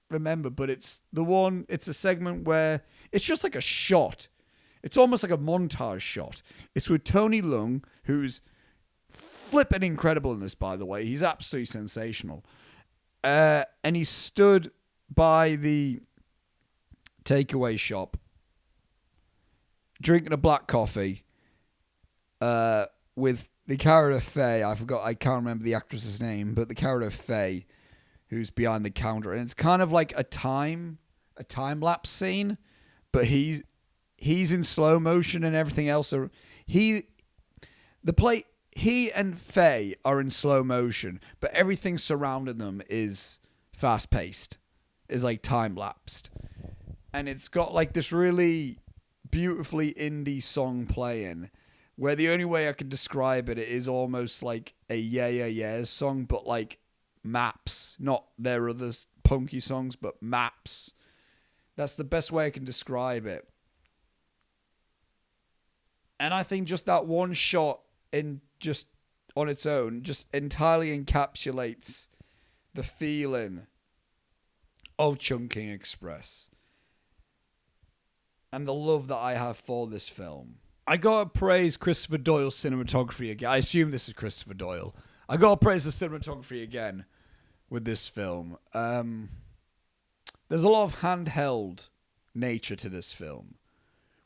remember, but it's a segment where it's just like a shot. It's almost like a montage shot. It's with Tony Leung, who's flipping incredible in this, by the way. He's absolutely sensational. And he stood by the takeaway shop drinking a black coffee with the character Faye. I can't remember the actress's name, but the character Faye, who's behind the counter. And it's kind of like a time lapse scene, but he's in slow motion and everything else. He and Faye are in slow motion, but everything surrounding them is fast paced, is like time lapsed. And it's got like this really beautifully indie song playing, where the only way I could describe it is almost like a Yeah Yeah Yeahs song, but like maps, not their other punky songs, but maps. That's the best way I can describe it. And I think just that one shot in just on its own just entirely encapsulates the feeling of Chungking Express and the love that I have for this film. I gotta praise Christopher Doyle's cinematography again. I assume this is Christopher Doyle. I gotta praise the cinematography again with this film. There's a lot of handheld nature to this film,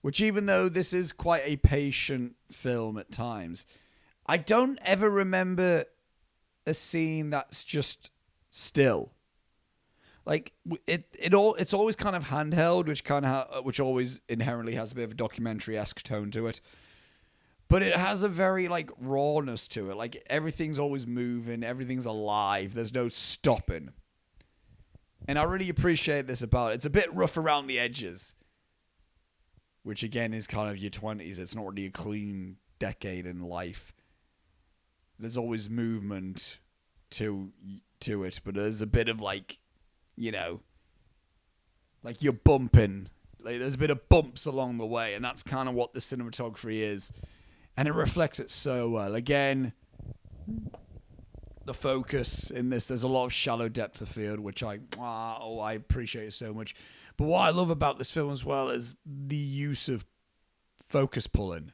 which, even though this is quite a patient film at times, I don't ever remember a scene that's just still. Like it's always kind of handheld, which always inherently has a bit of a documentary-esque tone to it. But it has a very like rawness to it. Like everything's always moving, everything's alive. There's no stopping. And I really appreciate this about it. It's a bit rough around the edges, which again is kind of your 20s. It's not really a clean decade in life. There's always movement to it, but there's a bit of like, you know, like you're bumping. Like there's a bit of bumps along the way, and that's kind of what the cinematography is. And it reflects it so well. Again, the focus in this, there's a lot of shallow depth of field, which I appreciate so much. But what I love about this film as well is the use of focus pulling.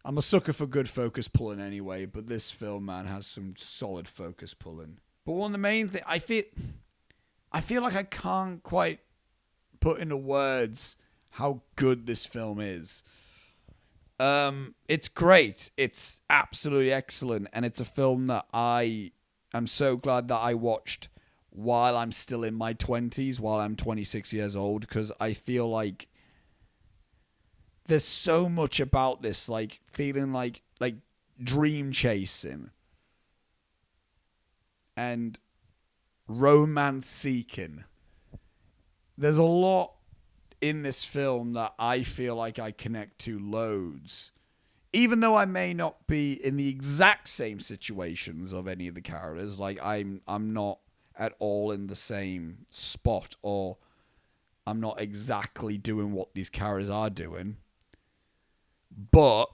I'm a sucker for good focus pulling anyway, but this film, man, has some solid focus pulling. But one of the main things, I feel like I can't quite put into words how good this film is. It's great. It's absolutely excellent, and it's a film that I am so glad that I watched while I'm still in my 20s, while I'm 26 years old, because I feel like there's so much about this, like feeling like dream chasing and romance seeking. There's a lot in this film that I feel like I connect to loads, even though I may not be in the exact same situations of any of the characters. Like I'm not at all in the same spot, or I'm not exactly doing what these characters are doing. But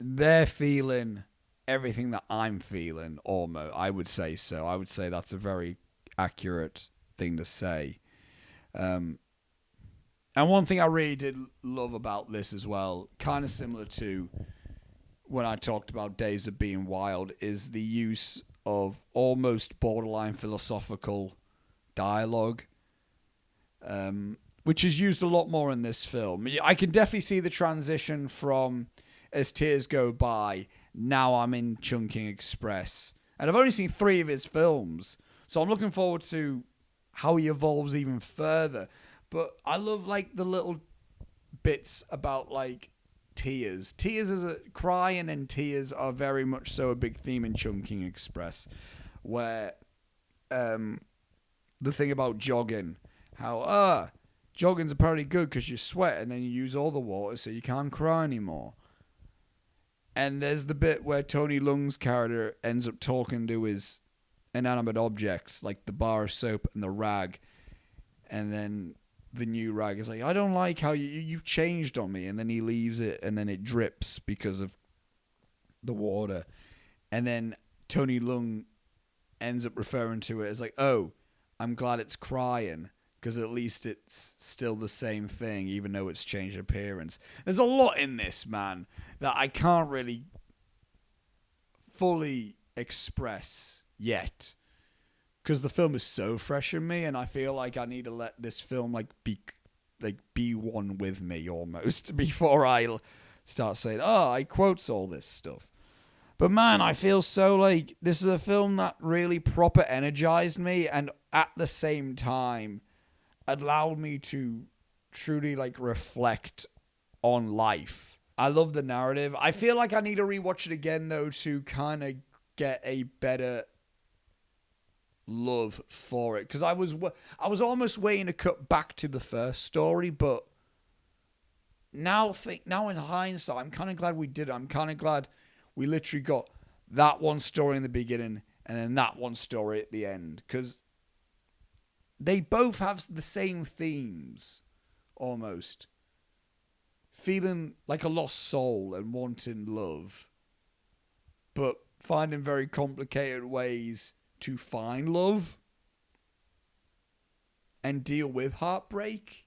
they're feeling everything that I'm feeling, almost. I would say so. I would say that's a very accurate thing to say. And one thing I really did love about this as well, kind of similar to when I talked about Days of Being Wild, is the use of almost borderline philosophical dialogue, which is used a lot more in this film. I can definitely see the transition from As Tears Go By, now I'm in Chungking Express, And I've only seen 3 of his films, so I'm looking forward to how he evolves even further. But I love like the little bits about like tears. Tears is a crying, and tears are very much so a big theme in Chungking Express, where the thing about jogging, how jogging's apparently good because you sweat and then you use all the water so you can't cry anymore. And there's the bit where Tony Leung's character ends up talking to his inanimate objects, like the bar of soap and the rag. And then the new rag is like, I don't like how you've changed on me. And then he leaves it, and then it drips because of the water. And then Tony Leung ends up referring to it as like, oh, I'm glad it's crying, because at least it's still the same thing, even though it's changed appearance. There's a lot in this, man, that I can't really fully express yet, because the film is so fresh in me, and I feel like I need to let this film be one with me almost before I start saying, I quotes all this stuff. But man, I feel so like this is a film that really proper energized me, and at the same time allowed me to truly like reflect on life. I love the narrative. I feel like I need to rewatch it again though to kind of get a better love for it, because I was almost waiting to cut back to the first story, but now in hindsight, I'm kind of glad we did it. I'm kind of glad we literally got that one story in the beginning and then that one story at the end, because they both have the same themes, almost. Feeling like a lost soul and wanting love, but finding very complicated ways to find love and deal with heartbreak.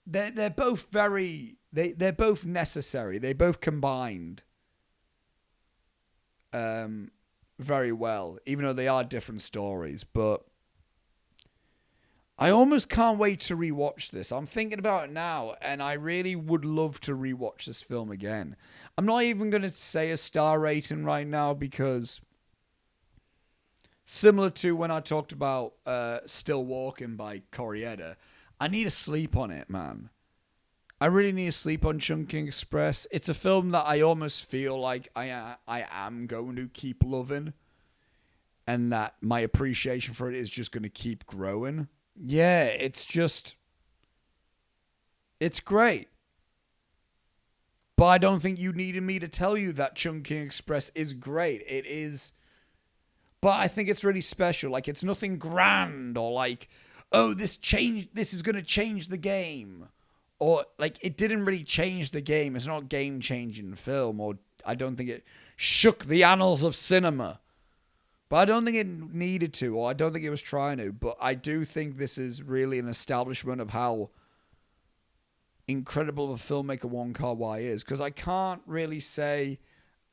They're both they're both necessary. They both combined very well, even though they are different stories. But I almost can't wait to rewatch this. I'm thinking about it now, and I really would love to rewatch this film again. I'm not even going to say a star rating right now, because similar to when I talked about Still Walking by Corrietta, I need to sleep on it, man. I really need to sleep on Chungking Express. It's a film that I almost feel like I am going to keep loving, and that my appreciation for it is just going to keep growing. Yeah, it's great. But I don't think you needed me to tell you that Chungking Express is great. It is. But I think it's really special. Like, it's nothing grand or like, oh, this is going to change the game. Or, like, it didn't really change the game. It's not a game-changing film. Or I don't think it shook the annals of cinema. But I don't think it needed to, or I don't think it was trying to. But I do think this is really an establishment of how incredible of a filmmaker Wong Kar-wai is. Because I can't really say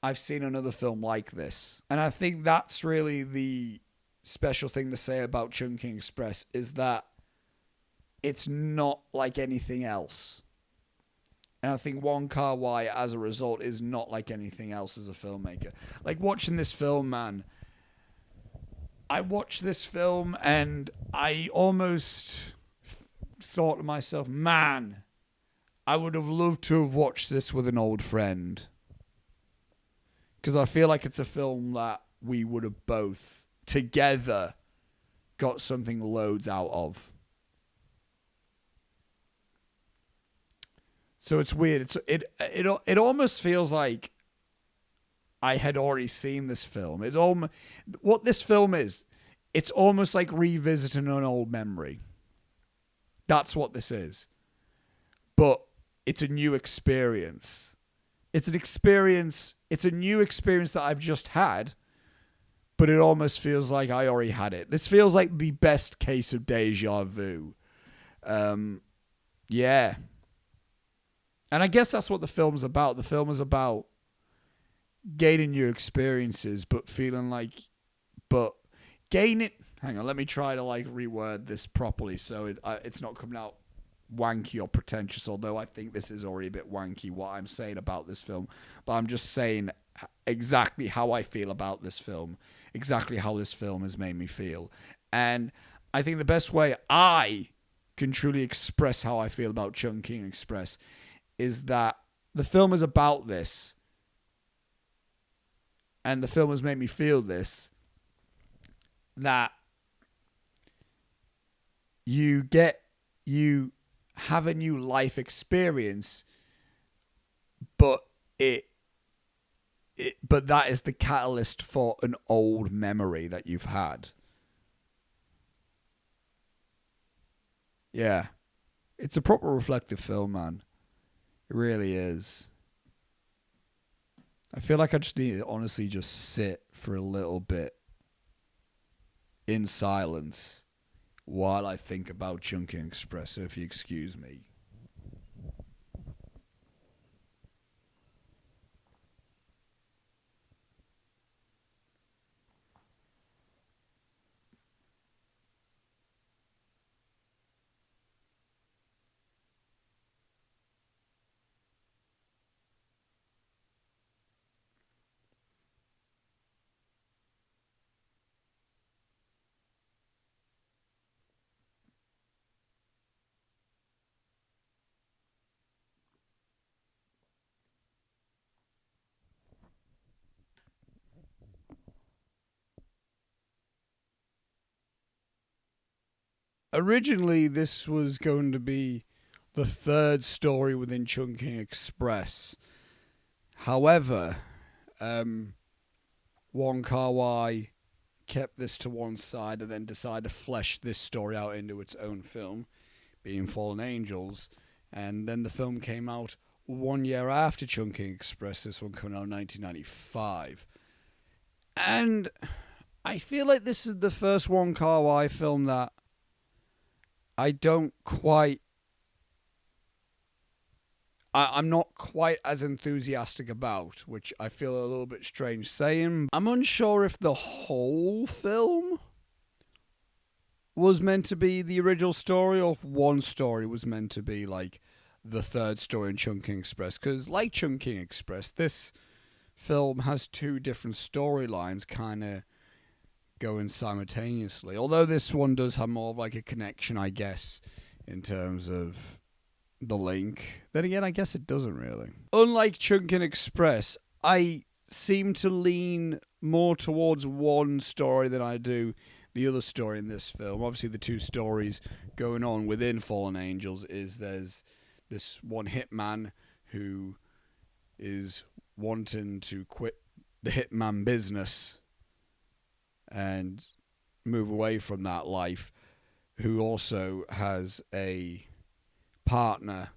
I've seen another film like this. And I think that's really the special thing to say about Chungking Express, is that it's not like anything else. And I think Wong Kar-wai, as a result, is not like anything else as a filmmaker. Like, watching this film, man, I watched this film and I almost thought to myself, man, I would have loved to have watched this with an old friend. Because I feel like it's a film that we would have both together got something loads out of. So it's weird. It almost feels like I had already seen this film. What this film is, it's almost like revisiting an old memory. That's what this is. But it's a new experience. It's a new experience that I've just had, but it almost feels like I already had it. This feels like the best case of deja vu. Yeah. And I guess that's what the film's about. The film is about gaining new experiences, but gain it. Hang on, let me try to like reword this properly so it's not coming out wanky or pretentious, although I think this is already a bit wanky what I'm saying about this film. But I'm just saying exactly how I feel about this film, exactly how this film has made me feel. And I think the best way I can truly express how I feel about Chungking Express is that the film is about this, and the film has made me feel this, that you have a new life experience, but but that is the catalyst for an old memory that you've had. Yeah. It's a proper reflective film, man. It really is. I feel like I just need to honestly just sit for a little bit in silence while I think about Chungking Express, so if you excuse me. Originally, this was going to be the third story within Chungking Express. However, Wong Kar-wai kept this to one side and then decided to flesh this story out into its own film, being Fallen Angels. And then the film came out 1 year after Chungking Express, this one coming out in 1995. And I feel like this is the first Wong Kar-wai film that I don't quite... I'm not quite as enthusiastic about, which I feel a little bit strange saying. I'm unsure if the whole film was meant to be the original story, or if one story was meant to be like the third story in Chungking Express. Because like Chungking Express, this film has two different storylines kind of going simultaneously. Although this one does have more of like a connection, I guess, in terms of the link. Then again, I guess it doesn't really. Unlike Chungking Express, I seem to lean more towards one story than I do the other story in this film. Obviously, the two stories going on within Fallen Angels is there's this one hitman who is wanting to quit the hitman business and move away from that life, who also has a partner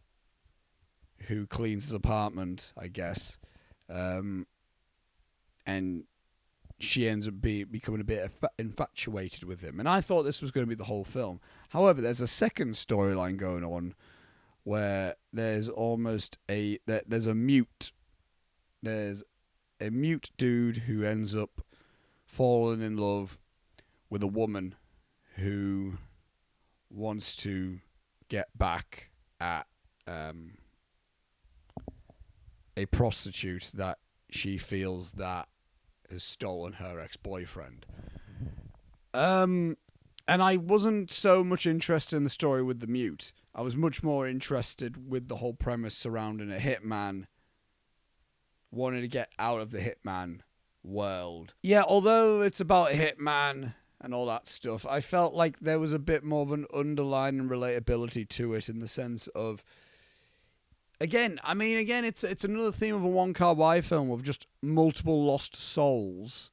who cleans his apartment, I guess, and she ends up becoming a bit infatuated with him. And I thought this was going to be the whole film. However, there's a second storyline going on where there's there's a mute dude who ends up falling in love with a woman who wants to get back at a prostitute that she feels that has stolen her ex-boyfriend. And I wasn't so much interested in the story with the mute. I was much more interested with the whole premise surrounding a hitman wanting to get out of the hitman world. Yeah, although it's about a hitman and all that stuff, I felt like there was a bit more of an underlying relatability to it, in the sense of, again, it's another theme of a Wong Kar-wai film of just multiple lost souls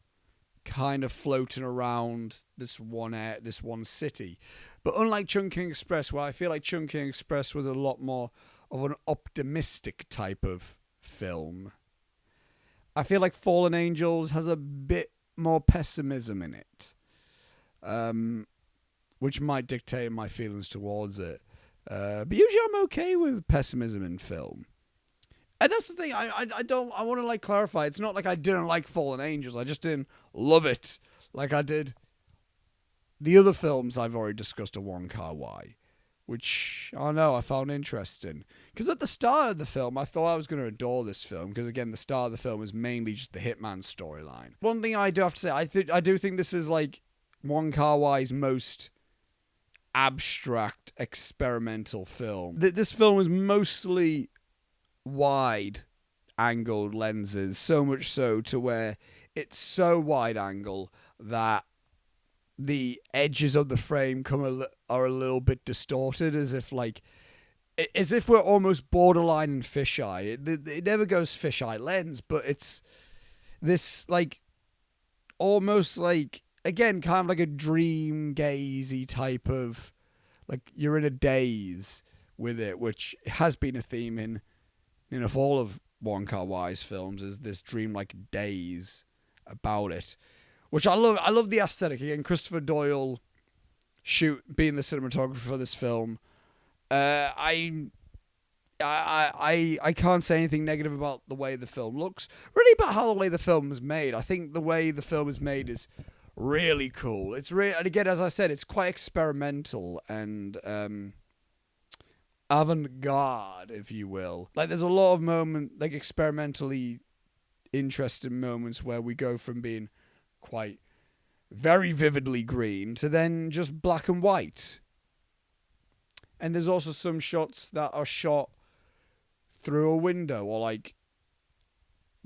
kind of floating around this one city. But unlike Chungking Express, where I feel like Chungking Express was a lot more of an optimistic type of film, I feel like Fallen Angels has a bit more pessimism in it, which might dictate my feelings towards it. But usually I'm okay with pessimism in film. And that's the thing, I want to like clarify, it's not like I didn't like Fallen Angels, I just didn't love it like I did the other films I've already discussed of Wong Kar-wai, which I don't know, I found interesting. Because at the start of the film, I thought I was going to adore this film, because again, the start of the film is mainly just the hitman storyline. One thing I do have to say, I do think this is like Wong Kar-wai's most abstract experimental film. This film is mostly wide angled lenses, so much so to where it's so wide angle that the edges of the frame are a little bit distorted, as if we're almost borderline in fisheye. It never goes fisheye lens, but it's this like almost like, again, kind of like a dream gazy type of, like you're in a daze with it, which has been a theme in all of Wong Kar-wai's films, is this dreamlike daze about it, which I love. I love the aesthetic. Again, Christopher Doyle being the cinematographer for this film. I can't say anything negative about the way the film looks. Really about how the way the film is made. I think the way the film is made is really cool. It's and again, as I said, it's quite experimental and avant-garde, if you will. Like, there's a lot of like experimentally interesting moments where we go from being quite very vividly green to then just black and white. And there's also some shots that are shot through a window, or like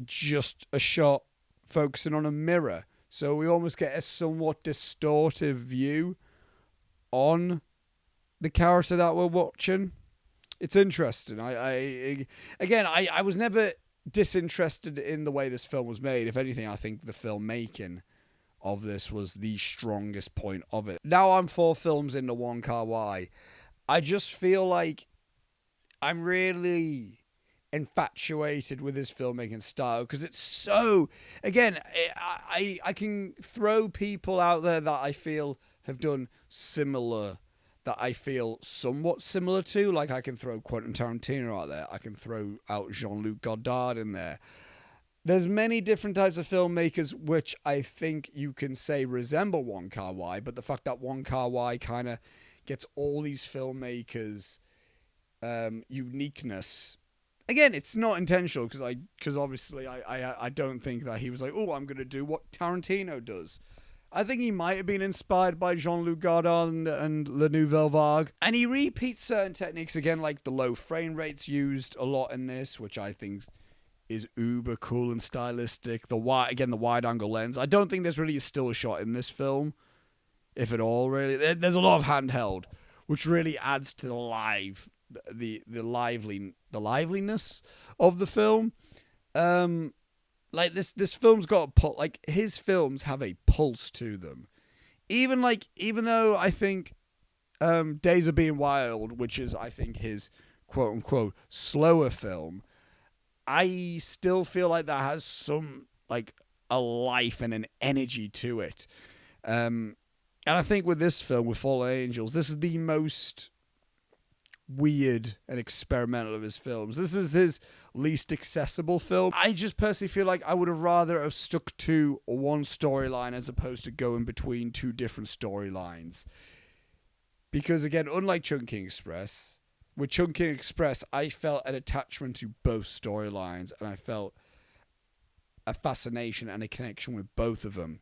just a shot focusing on a mirror. So we almost get a somewhat distortive view on the character that we're watching. It's interesting. I was never disinterested in the way this film was made. If anything, I think the filmmaking of this was the strongest point of it. Now I'm 4 films into Wong Kar-wai. I just feel like I'm really infatuated with his filmmaking style, because it's so, again, I can throw people out there that I feel have done similar, that I feel somewhat similar to. Like, I can throw Quentin Tarantino out there. I can throw out Jean-Luc Godard in there. There's many different types of filmmakers which I think you can say resemble Wong Kar-wai, but the fact that Wong Kar-wai kind of gets all these filmmakers' uniqueness. Again, it's not intentional, because obviously I don't think that he was like, oh, I'm going to do what Tarantino does. I think he might have been inspired by Jean-Luc Godard and Le Nouvelle Vague. And he repeats certain techniques, again, like the low frame rates used a lot in this, which I think is uber cool and stylistic. The wide angle lens. I don't think there's really a still shot in this film, if at all, really. There's a lot of handheld, which really adds to the liveliness of the film. Like this film's got like, his films have a pulse to them. Even though I think Days of Being Wild, which is I think his quote unquote slower film, I still feel like that has some like a life and an energy to it. And I think with this film, with Fallen Angels, this is the most weird and experimental of his films. This is his least accessible film. I just personally feel like I would have rather have stuck to one storyline as opposed to going between 2 different storylines. Because again, unlike Chungking Express, with Chungking Express, I felt an attachment to both storylines, and I felt a fascination and a connection with both of them.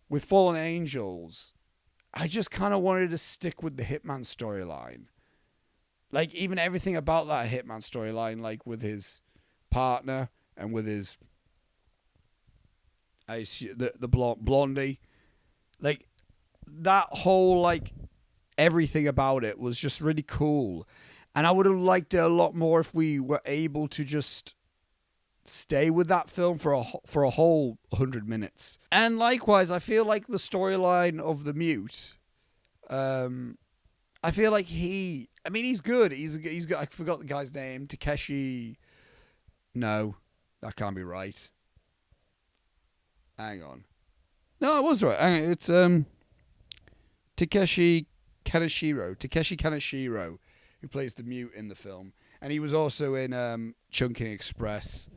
With Fallen Angels, I just kind of wanted to stick with the Hitman storyline. Like, even everything about that Hitman storyline, like with his partner and with his the blondie, like that whole like everything about it was just really cool. And I would have liked it a lot more if we were able to just stay with that film for a whole 100 minutes. And likewise, I feel like the storyline of the Mute, I feel like he's good. He's good. I forgot the guy's name. Takeshi. No, that can't be right. Hang on. No, I was right. Hang on. It's Takeshi Kaneshiro, who plays the Mute in the film, and he was also in Chungking Express.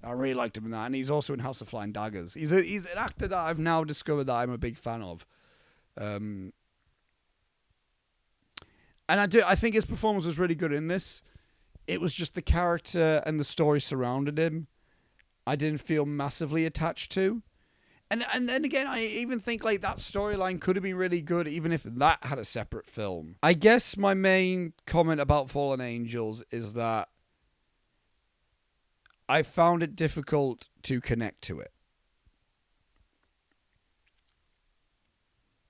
I really liked him in that, and he's also in House of Flying Daggers. He's an actor that I've now discovered that I'm a big fan of. And I think his performance was really good in this. It was just the character and the story surrounded him I didn't feel massively attached to. And then again, I even think like that storyline could have been really good even if that had a separate film. I guess my main comment about Fallen Angels is that I found it difficult to connect to it.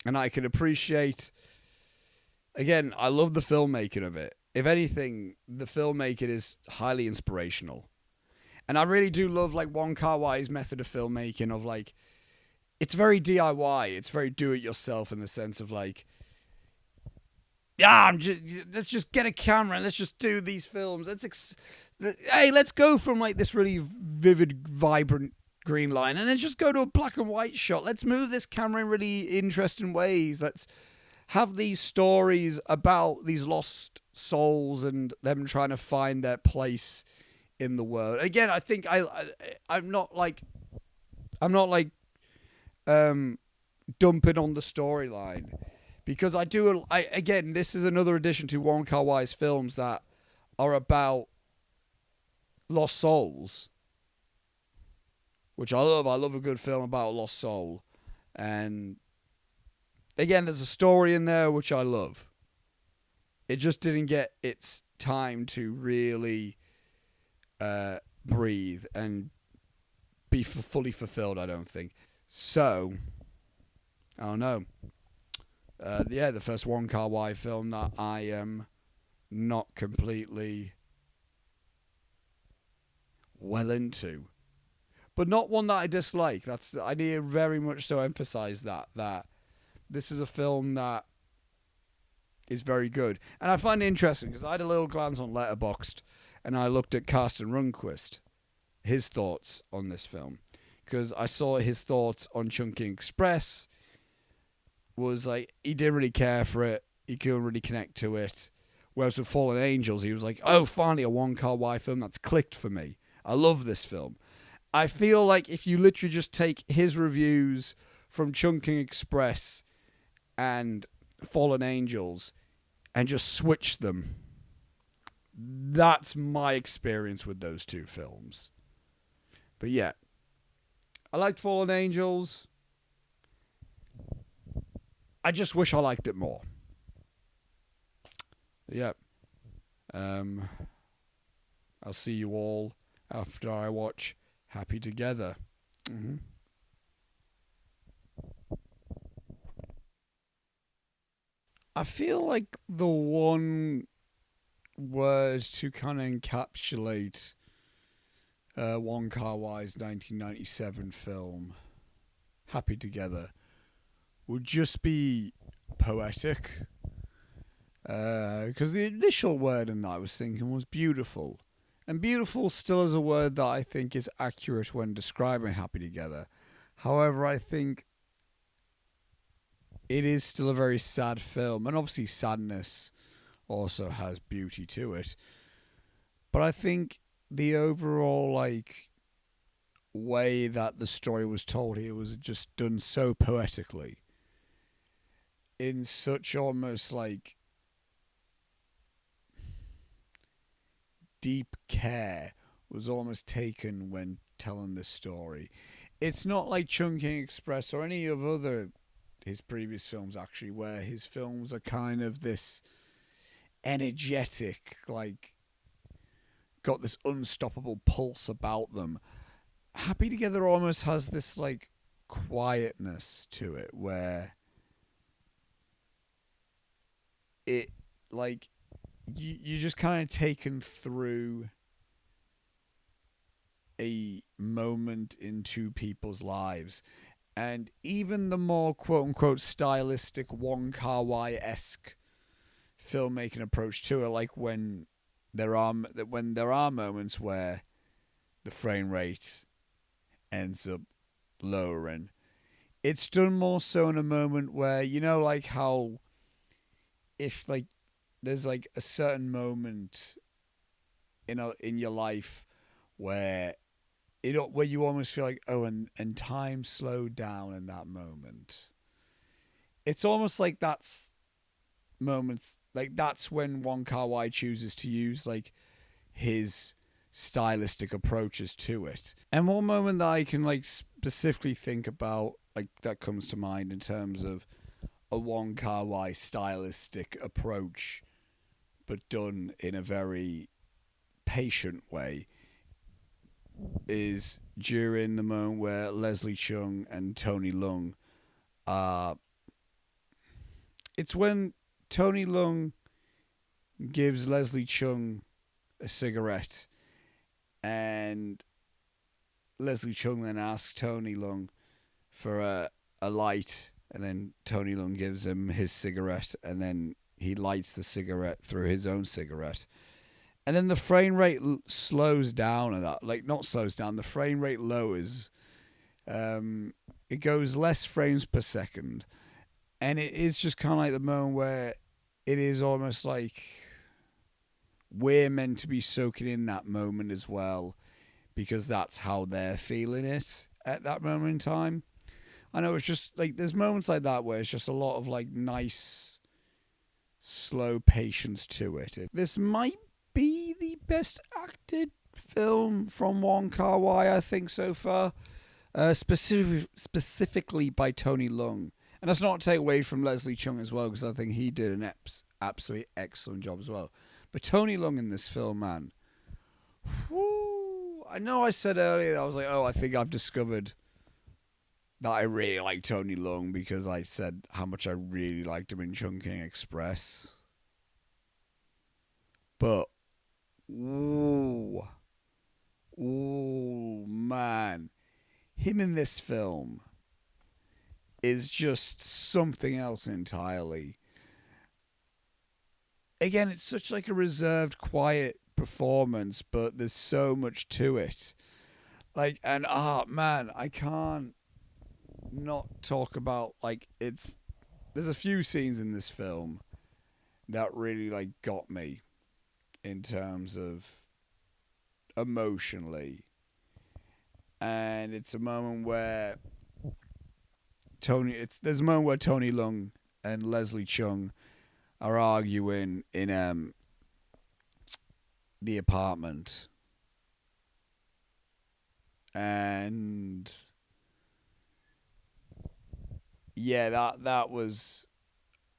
And I can appreciate, again, I love the filmmaking of it. If anything, the filmmaking is highly inspirational. And I really do love like Wong Kar-wai's method of filmmaking of like, it's very DIY. It's very do-it-yourself in the sense of like, let's just get a camera and let's just do these films. Let's go from like this really vivid, vibrant green line and then just go to a black and white shot. Let's move this camera in really interesting ways. Let's have these stories about these lost souls and them trying to find their place in the world. Again, I think I'm not like dumping on the storyline because again, this is another addition to Wong Kar-wai's films that are about lost souls, which I love. I love a good film about a lost soul. And again, there's a story in there which I love. It just didn't get its time to really breathe and be fully fulfilled, I don't think. So, I don't know. The first Wong Kar-wai film that I am not completely well into. But not one that I dislike. I need to very much so emphasize that this is a film that is very good. And I find it interesting because I had a little glance on Letterboxd and I looked at Karsten Rundquist, his thoughts on this film. Because I saw his thoughts on Chungking Express was like, he didn't really care for it. He couldn't really connect to it. Whereas with Fallen Angels, he was like, oh, finally a Wong Kar-wai film that's clicked for me. I love this film. I feel like if you literally just take his reviews from Chungking Express and Fallen Angels and just switch them, that's my experience with those two films. But yeah, I liked Fallen Angels. I just wish I liked it more. Yeah. I'll see you all after I watch Happy Together. Mm-hmm. I feel like the one word to kind of encapsulate Wong Kar-wai's 1997 film, Happy Together, would just be poetic. Because the initial word in that I was thinking was beautiful. And beautiful still is a word that I think is accurate when describing Happy Together. However, I think it is still a very sad film. And obviously sadness also has beauty to it. But I think the overall way that the story was told here was just done so poetically. In such almost deep care was almost taken when telling this story. It's not like Chungking Express or any of his previous films actually, where his films are kind of this energetic, got this unstoppable pulse about them. Happy Together almost has this quietness to it where it you're just kind of taken through a moment in two people's lives. And even the more quote-unquote stylistic Wong Kar-wai-esque filmmaking approach to it, like when there are moments where the frame rate ends up lowering, it's done more so in a moment where, how if there's a certain moment in your life where where you almost feel like, oh, and time slowed down in that moment. It's almost like that's moments, like that's when Wong Kar-wai chooses to use like his stylistic approaches to it. And one moment that I can like specifically think about, like that comes to mind in terms of a Wong Kar-wai stylistic approach, but done in a very patient way, is during the moment where Leslie Chung and Tony Leung are. It's when Tony Leung gives Leslie Chung a cigarette, and Leslie Chung then asks Tony Leung for a light, and then Tony Leung gives him his cigarette, and then he lights the cigarette through his own cigarette. And then the frame rate slows down, and that, like, not slows down, the frame rate lowers. It goes less frames per second. And it is just kind of like the moment where it is almost like we're meant to be soaking in that moment as well, because that's how they're feeling it at that moment in time. I know it's just like there's moments like that where it's just a lot of like nice, slow patience to it. This might be the best acted film from Wong Kar-wai, I think, so far. Specifically by Tony Leung. And that's not to take away from Leslie Chung as well, because I think he did an absolutely excellent job as well. But Tony Leung in this film, man. Whoo, I know I said earlier that I was like, oh, I think I've discovered that I really like Tony Leung because I said how much I really liked him in Chungking Express. But, ooh, man. Him in this film is just something else entirely. Again, it's such like a reserved, quiet performance, but there's so much to it. Like, and man, I can't not talk about like there's a few scenes in this film that really like got me in terms of emotionally. And it's a moment where there's a moment where Tony Leung and Leslie Chung are arguing in the apartment, and yeah, that was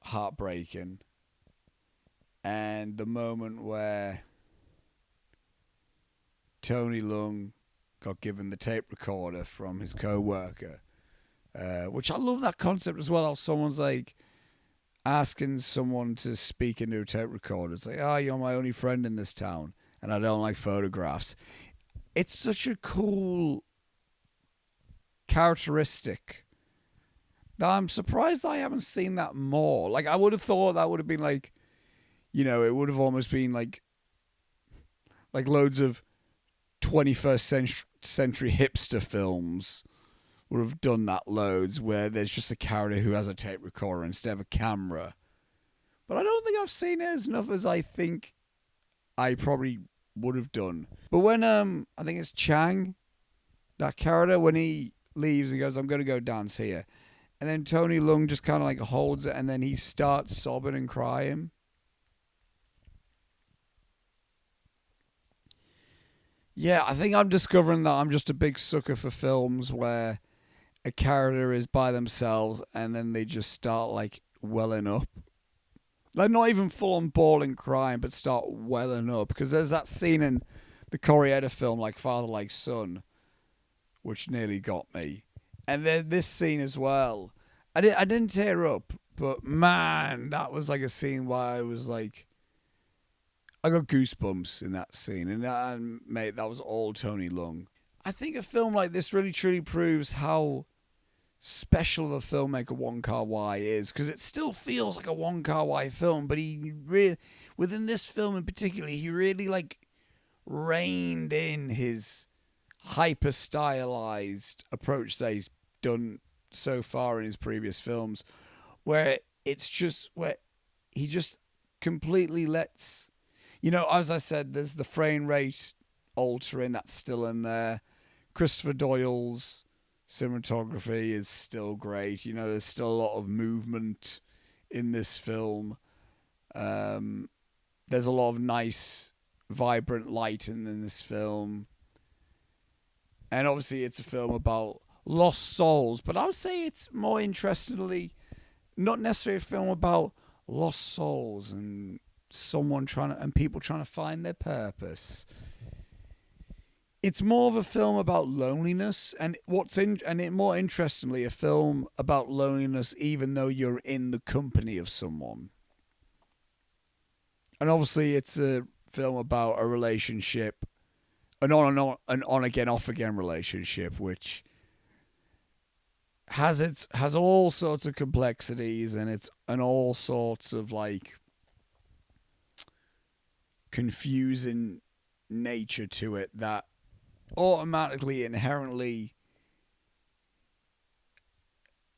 heartbreaking. And the moment where Tony Leung got given the tape recorder from his co-worker, which I love that concept as well. How someone's like asking someone to speak into a tape recorder. It's like, you're my only friend in this town, and I don't like photographs. It's such a cool characteristic that I'm surprised I haven't seen that more. Like, I would have thought that would have been like, it would have almost been like loads of 21st century hipster films would have done that loads, where there's just a character who has a tape recorder instead of a camera. But I don't think I've seen it as enough as I think I probably would have done. But when I think it's Chang, that character, when he leaves and goes, I'm going to go dance here, and then Tony Leung just kind of like holds it, and then he starts sobbing and crying. Yeah, I think I'm discovering that I'm just a big sucker for films where a character is by themselves and then they just start like welling up. Like not even full on bawling crying, but start welling up. Because there's that scene in the Criterion film, like Father Like Son, which nearly got me. And then this scene as well. I didn't tear up, but man, that was like a scene where I was like, I got goosebumps in that scene. And mate, that was all Tony Leung. I think a film like this really truly proves how special of a filmmaker Wong Kar-wai is, because it still feels like a Wong Kar-wai film, but he really, within this film in particular, he really like reined in his hyper stylized approach that he's done so far in his previous films, where it's just where he just completely lets, as I said, there's the frame rate altering that's still in there. Christopher Doyle's cinematography is still great. There's still a lot of movement in this film. There's a lot of nice, vibrant lighting in this film. And obviously it's a film about lost souls, but I would say it's more interestingly not necessarily a film about lost souls and people trying to find their purpose. It's more of a film about loneliness, and more interestingly, a film about loneliness even though you're in the company of someone. And obviously it's a film about a relationship, an on again, off again relationship, which has all sorts of complexities and all sorts of like confusing nature to it that automatically inherently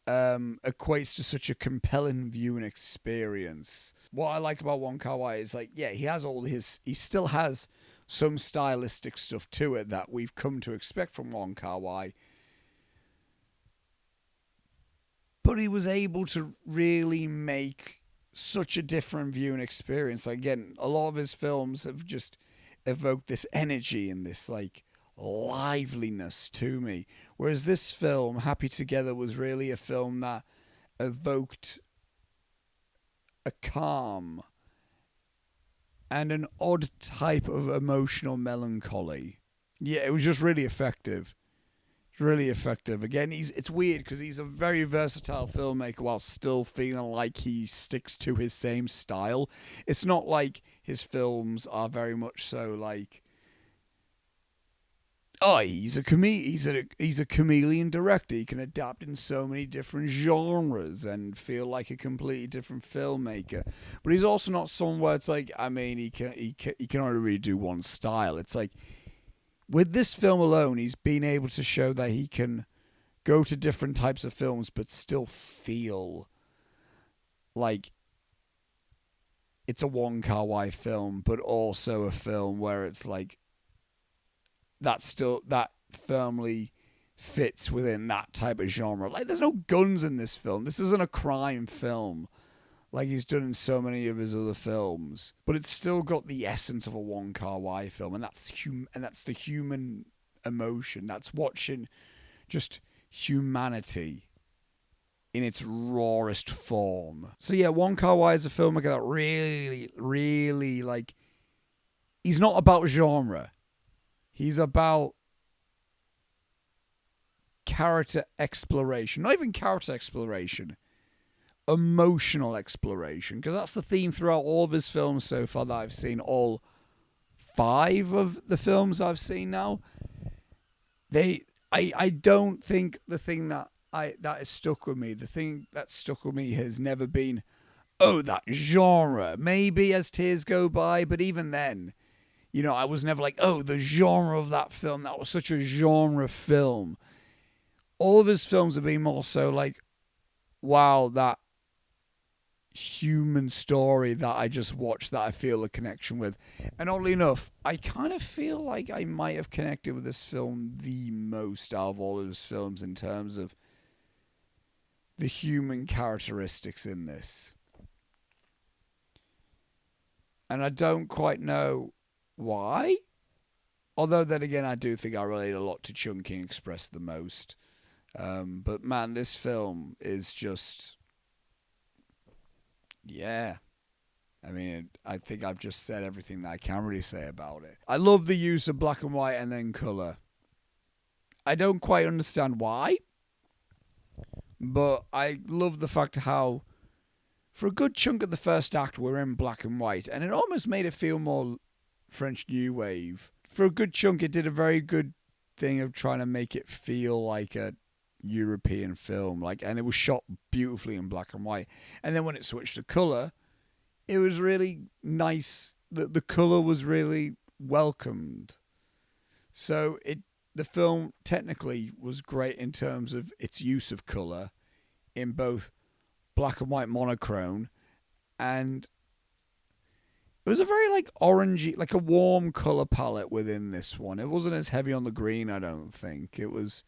equates to such a compelling viewing experience. What I like about Wong Kar-wai is like, yeah, he still has some stylistic stuff to it that we've come to expect from Wong Kar-wai, but he was able to really make such a different viewing experience. Again, a lot of his films have just evoked this energy and this like liveliness to me, whereas this film, Happy Together, was really a film that evoked a calm and an odd type of emotional melancholy. Yeah, it was just really effective. Really effective. Again, it's weird because he's a very versatile filmmaker while still feeling like he sticks to his same style. It's not like his films are very much so like, oh, he's a chameleon director. He can adapt in so many different genres and feel like a completely different filmmaker. But he's also not someone where it's like, I mean, he can only really do one style. It's like, with this film alone, he's been able to show that he can go to different types of films but still feel like it's a Wong Kar-wai film, but also a film where it's like that firmly fits within that type of genre. Like, there's no guns in this film. This isn't a crime film like he's done in so many of his other films, but it's still got the essence of a Wong Kar-wai film, and that's the human emotion. That's watching just humanity in its rawest form. So yeah, Wong Kar-wai is a filmmaker that really, really, like, he's not about genre. He's about character exploration. Not even character exploration. Emotional exploration, because that's the theme throughout all of his films so far that I've seen. All 5 of the films I've seen now, I don't think the thing that has stuck with me, the thing that stuck with me has never been, oh, that genre. Maybe as Tears Go By, but even then, you know, I was never like, oh, the genre of that film, that was such a genre film. All of his films have been more so like, wow, that human story that I just watched that I feel a connection with. And oddly enough, I kind of feel like I might have connected with this film the most out of all of his films in terms of the human characteristics in this. And I don't quite know why. Although then again, I do think I relate a lot to Chungking Express the most. But man, this film is just... yeah. I mean, I think I've just said everything that I can really say about it. I love the use of black and white and then colour. I don't quite understand why, but I love the fact how, for a good chunk of the first act, we're in black and white, and it almost made it feel more French New Wave. For a good chunk, it did a very good thing of trying to make it feel like a European film, like, and it was shot beautifully in black and white. And then when it switched to colour, it was really nice. The colour was really welcomed. So the film technically was great in terms of its use of colour in both black and white monochrome, and it was a very like orangey, like a warm colour palette within this one. It wasn't as heavy on the green, I don't think. It was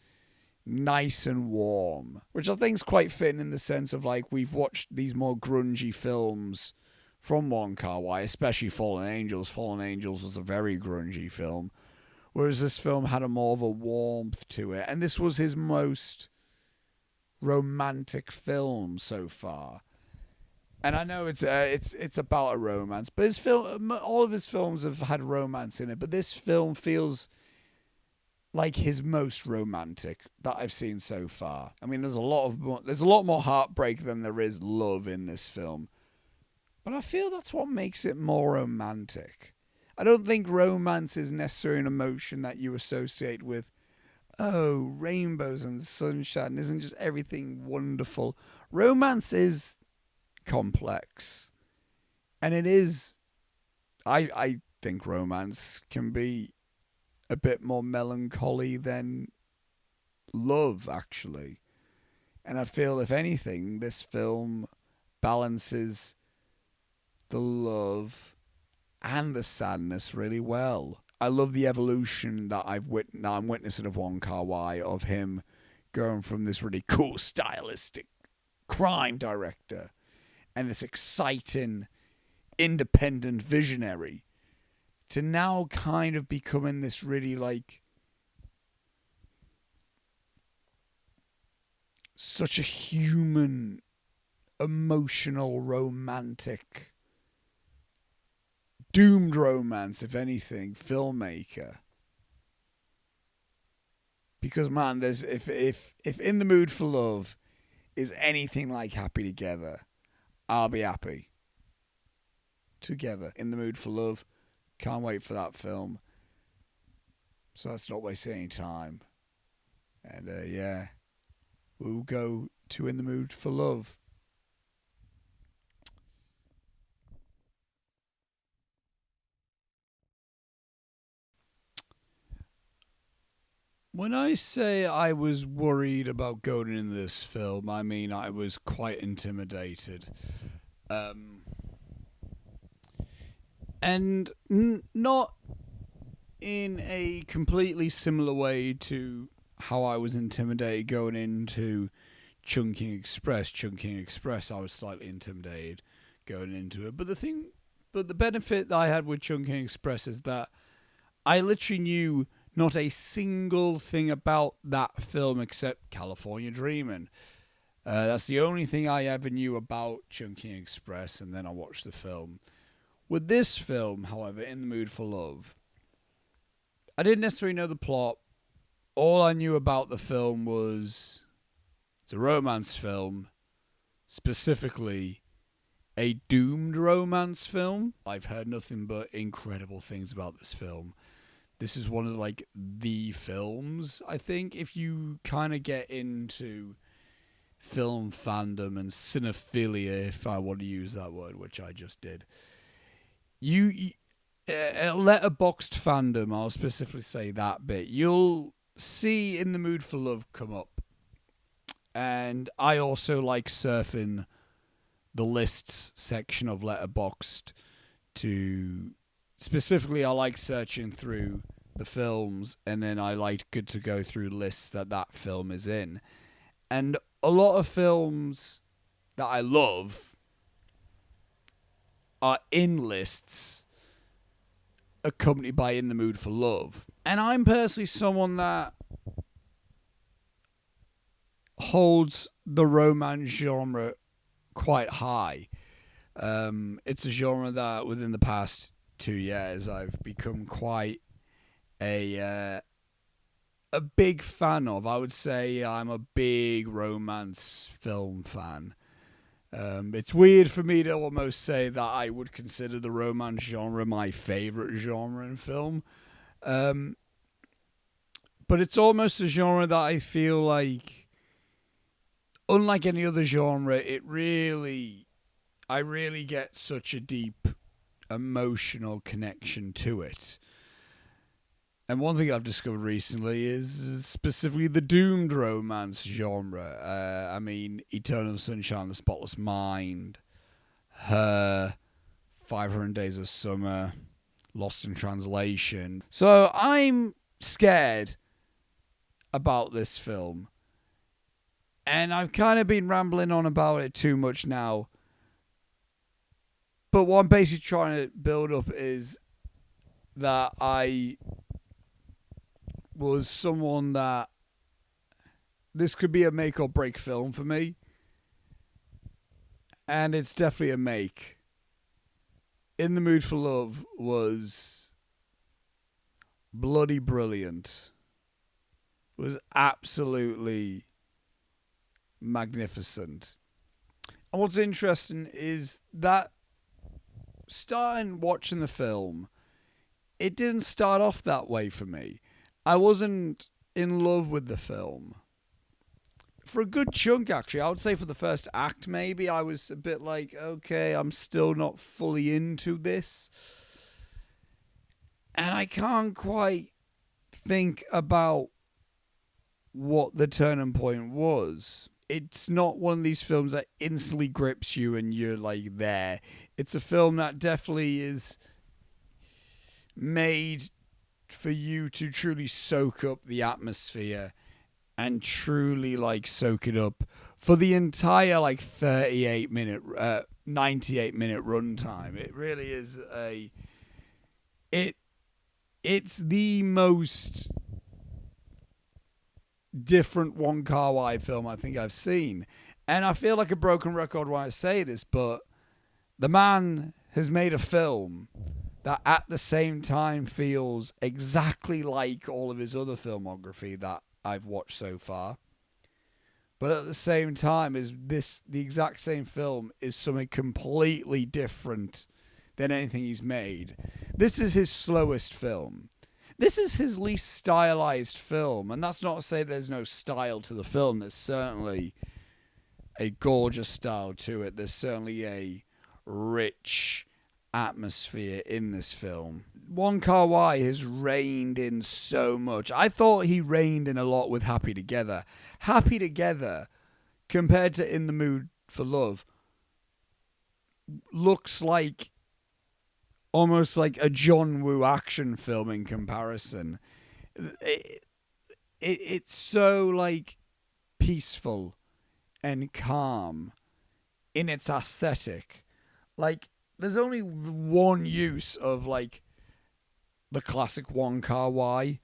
nice and warm, which I think is quite fitting in the sense of like we've watched these more grungy films from Wong Kar-wai, especially Fallen Angels. Fallen Angels was a very grungy film, whereas this film had a more of a warmth to it, and this was his most romantic film so far. And I know it's about a romance, but all of his films have had romance in it, but this film feels like his most romantic that I've seen so far. I mean, there's a lot more heartbreak than there is love in this film, but I feel that's what makes it more romantic. I don't think romance is necessarily an emotion that you associate with, oh, rainbows and sunshine, isn't just everything wonderful. Romance is complex, and it is. I think romance can be a bit more melancholy than love, actually. And I feel, if anything, this film balances the love and the sadness really well. I love the evolution that I'm witnessing of Wong Kar-wai, of him going from this really cool, stylistic crime director and this exciting, independent visionary to now kind of becoming this really, like, such a human, emotional, romantic, doomed romance, if anything, filmmaker. Because, man, there's if In the Mood for Love is anything like Happy Together, I'll be happy. Together, In the Mood for Love. Can't wait for that film. So let's not waste any time. And yeah, we'll go to In the Mood for Love. When I say I was worried about going in this film, I mean I was quite intimidated. And not in a completely similar way to how I was intimidated going into Chungking Express. Chungking Express, I was slightly intimidated going into it. But the benefit that I had with Chungking Express is that I literally knew not a single thing about that film except California Dreamin'. That's the only thing I ever knew about Chungking Express, and then I watched the film. With this film, however, In the Mood for Love, I didn't necessarily know the plot. All I knew about the film was it's a romance film, specifically a doomed romance film. I've heard nothing but incredible things about this film. This is one of, like, the films, I think, if you kind of get into film fandom and cinephilia, if I want to use that word, which I just did. Letterboxed fandom, I'll specifically say that bit, you'll see In the Mood for Love come up. And I also like surfing the lists section of Letterboxd to... Specifically, I like searching through the films, and then I like good to go through lists that film is in. And a lot of films that I love are in lists accompanied by In the Mood for Love. And I'm personally someone that holds the romance genre quite high. It's a genre that within the past 2 years I've become quite a big fan of. I would say I'm a big romance film fan. It's weird for me to almost say that I would consider the romance genre my favourite genre in film. But it's almost a genre that I feel like, unlike any other genre, I really get such a deep emotional connection to it. And one thing I've discovered recently is specifically the doomed romance genre. I mean, Eternal Sunshine of the Spotless Mind, Her, 500 Days of Summer, Lost in Translation. So I'm scared about this film. And I've kind of been rambling on about it too much now. But what I'm basically trying to build up is that I was someone that this could be a make or break film for me. And it's definitely a make. In the Mood for Love was bloody brilliant. Was absolutely magnificent. And what's interesting is that starting watching the film, it didn't start off that way for me. I wasn't in love with the film. For a good chunk, actually, I would say for the first act, maybe, I was a bit like, okay, I'm still not fully into this. And I can't quite think about what the turning point was. It's not one of these films that instantly grips you and you're like there. It's a film that definitely is made for you to truly soak up the atmosphere and truly like soak it up for the entire like 98 minute 98 minute runtime. It really is it's the most different Wong Kar-wai film I think I've seen. And I feel like a broken record when I say this, but the man has made a film that at the same time feels exactly like all of his other filmography that I've watched so far. But at the same time, the exact same film is something completely different than anything he's made. This is his slowest film. This is his least stylized film. And that's not to say there's no style to the film. There's certainly a gorgeous style to it. There's certainly a rich atmosphere in this film. Wong Kar-wai has reined in so much. I thought he reined in a lot with Happy Together. Happy Together, compared to In the Mood for Love, looks like almost like a John Woo action film in comparison. It's so like peaceful and calm in its aesthetic. Like, there's only one use of like the classic Wong Kar-wai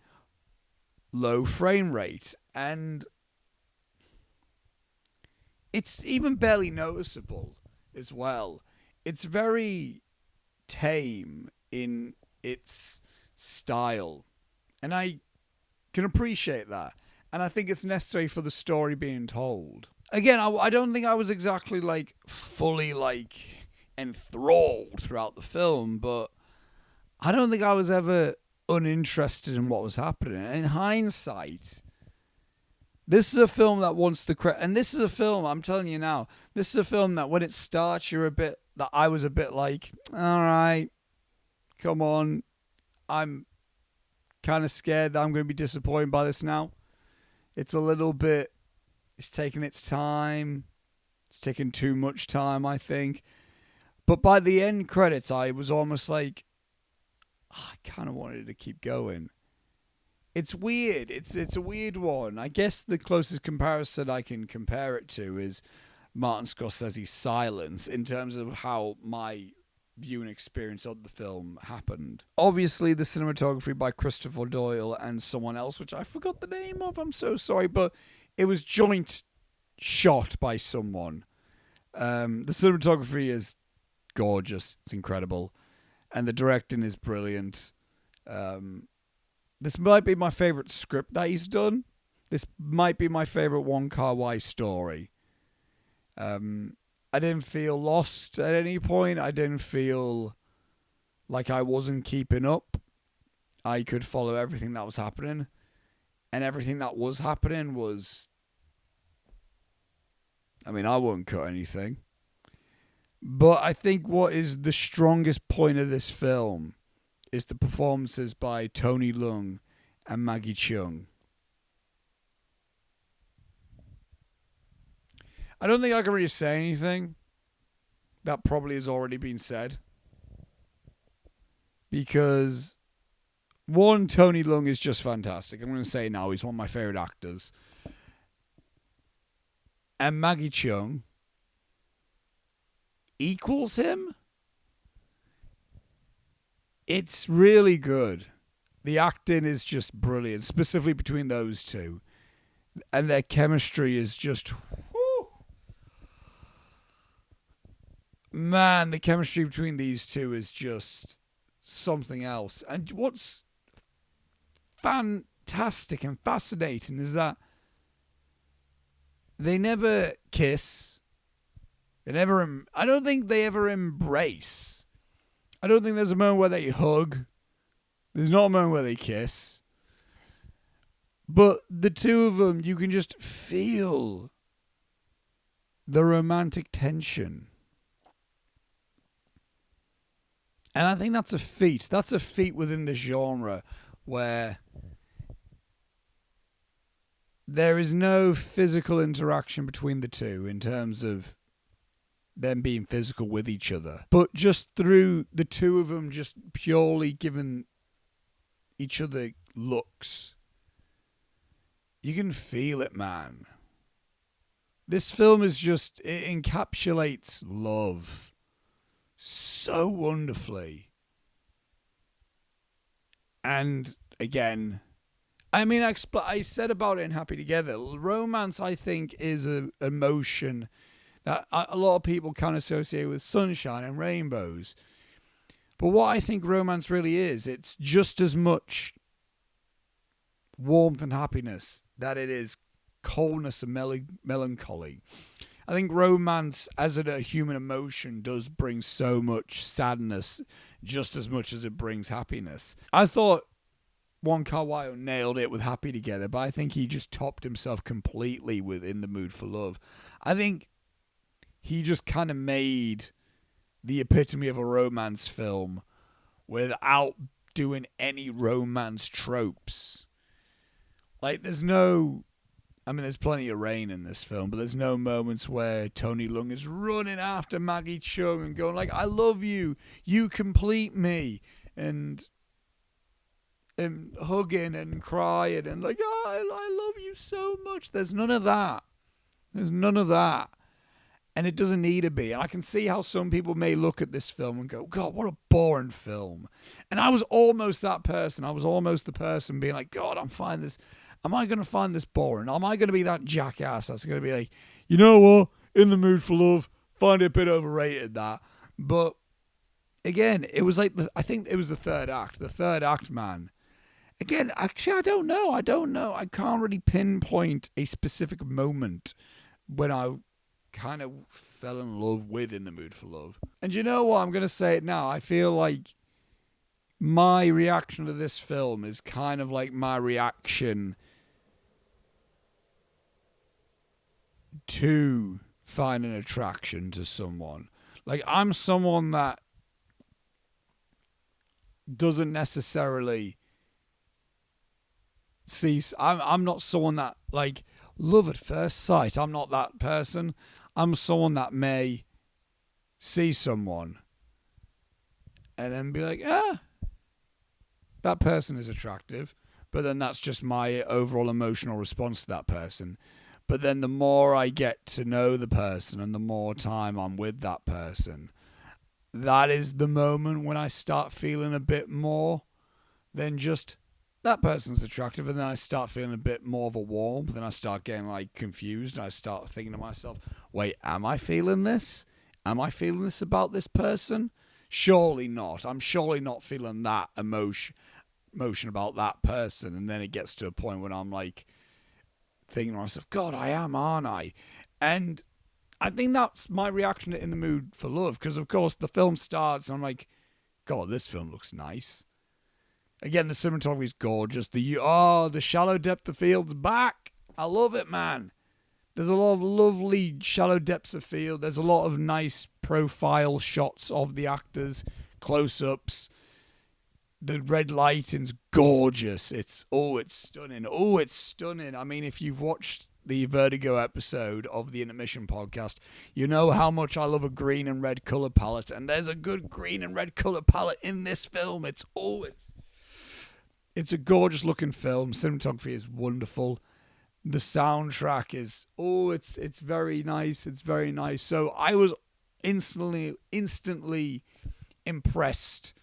low frame rate, and it's even barely noticeable as well. It's very tame in its style, and I can appreciate that, and I think it's necessary for the story being told. Again, I don't think I was exactly like fully like enthralled throughout the film, but I don't think I was ever uninterested in what was happening. And in hindsight, this is a film that wants the credit, and this is a film, I'm telling you now, this is a film that when it starts, I was a bit like, all right, come on, I'm kind of scared that I'm going to be disappointed by this now. It's a little bit, it's taking its time. It's taking too much time, I think. But by the end credits, I was almost like, I kind of wanted to keep going. It's weird. It's a weird one. I guess the closest comparison I can compare it to is Martin Scorsese's Silence in terms of how my viewing experience of the film happened. Obviously, the cinematography by Christopher Doyle and someone else, which I forgot the name of. I'm so sorry, but it was joint shot by someone. The cinematography is gorgeous. It's incredible. And the directing is brilliant. This might be my favorite script that he's done. This might be my favorite Wong Kar-wai story. I didn't feel lost at any point. I didn't feel like I wasn't keeping up. I could follow everything that was happening. And everything that was happening was... I mean, I won't cut anything. But I think what is the strongest point of this film is the performances by Tony Leung and Maggie Cheung. I don't think I can really say anything that probably has already been said. Because, one, Tony Leung is just fantastic. I'm going to say now, he's one of my favourite actors. And Maggie Cheung equals him? It's really good. The acting is just brilliant, specifically between those two. And their chemistry is just... whew. Man, the chemistry between these two is just something else. And what's fantastic and fascinating is that they never kiss. They never... I don't think they ever embrace. I don't think there's a moment where they hug. There's not a moment where they kiss. But the two of them, you can just feel the romantic tension. And I think that's a feat. That's a feat within the genre where there is no physical interaction between the two in terms of them being physical with each other. But just through the two of them just purely giving each other looks, you can feel it, man. This film is just... it encapsulates love so wonderfully. And again, I mean, I said about it in Happy Together. Romance, I think, is an emotion that a lot of people can associate with sunshine and rainbows. But what I think romance really is, it's just as much warmth and happiness that it is coldness and melancholy. I think romance as a human emotion does bring so much sadness just as much as it brings happiness. I thought Wong Kar-wai nailed it with Happy Together, but I think he just topped himself completely with In the Mood for Love. I think he just kind of made the epitome of a romance film without doing any romance tropes. Like, there's plenty of rain in this film, but there's no moments where Tony Leung is running after Maggie Cheung and going like, I love you, you complete me, and hugging and crying and like, oh, I love you so much. There's none of that. And it doesn't need to be. And I can see how some people may look at this film and go, God, what a boring film. And I was almost that person. I was almost the person being like, God, am I going to find this boring? Am I going to be that jackass that's going to be like, you know what? In the Mood for Love, find it a bit overrated, that. But again, it was like, I think it was the third act. The third act, man. Again, actually, I don't know. I can't really pinpoint a specific moment when I kind of fell in love with In the Mood for Love. And you know what? I'm going to say it now. I feel like my reaction to this film is kind of like my reaction to find an attraction to someone. Like, I'm someone that doesn't necessarily see... I'm not someone that, like, love at first sight. I'm not that person. I'm someone that may see someone and then be like, that person is attractive. But then that's just my overall emotional response to that person. But then the more I get to know the person and the more time I'm with that person, that is the moment when I start feeling a bit more than just that person's attractive. And then I start feeling a bit more of a warmth. Then I start getting like confused. And I start thinking to myself, wait, am I feeling this? Am I feeling this about this person? Surely not. I'm surely not feeling that emotion about that person. And then it gets to a point when I'm like thinking to myself, God, I am, aren't I? And I think that's my reaction to In the Mood for Love, because of course the film starts and I'm like, God, this film looks nice. Again, the cinematography is gorgeous. The shallow depth of field's back. I love it, man. There's a lot of lovely shallow depths of field. There's a lot of nice profile shots of the actors, close-ups. The red lighting's gorgeous. It's stunning. It's stunning. I mean, if you've watched the Vertigo episode of the Intermission podcast, you know how much I love a green and red color palette, and there's a good green and red color palette in this film. It's a gorgeous looking film. Cinematography is wonderful. The soundtrack is it's very nice. It's very nice. So I was instantly impressed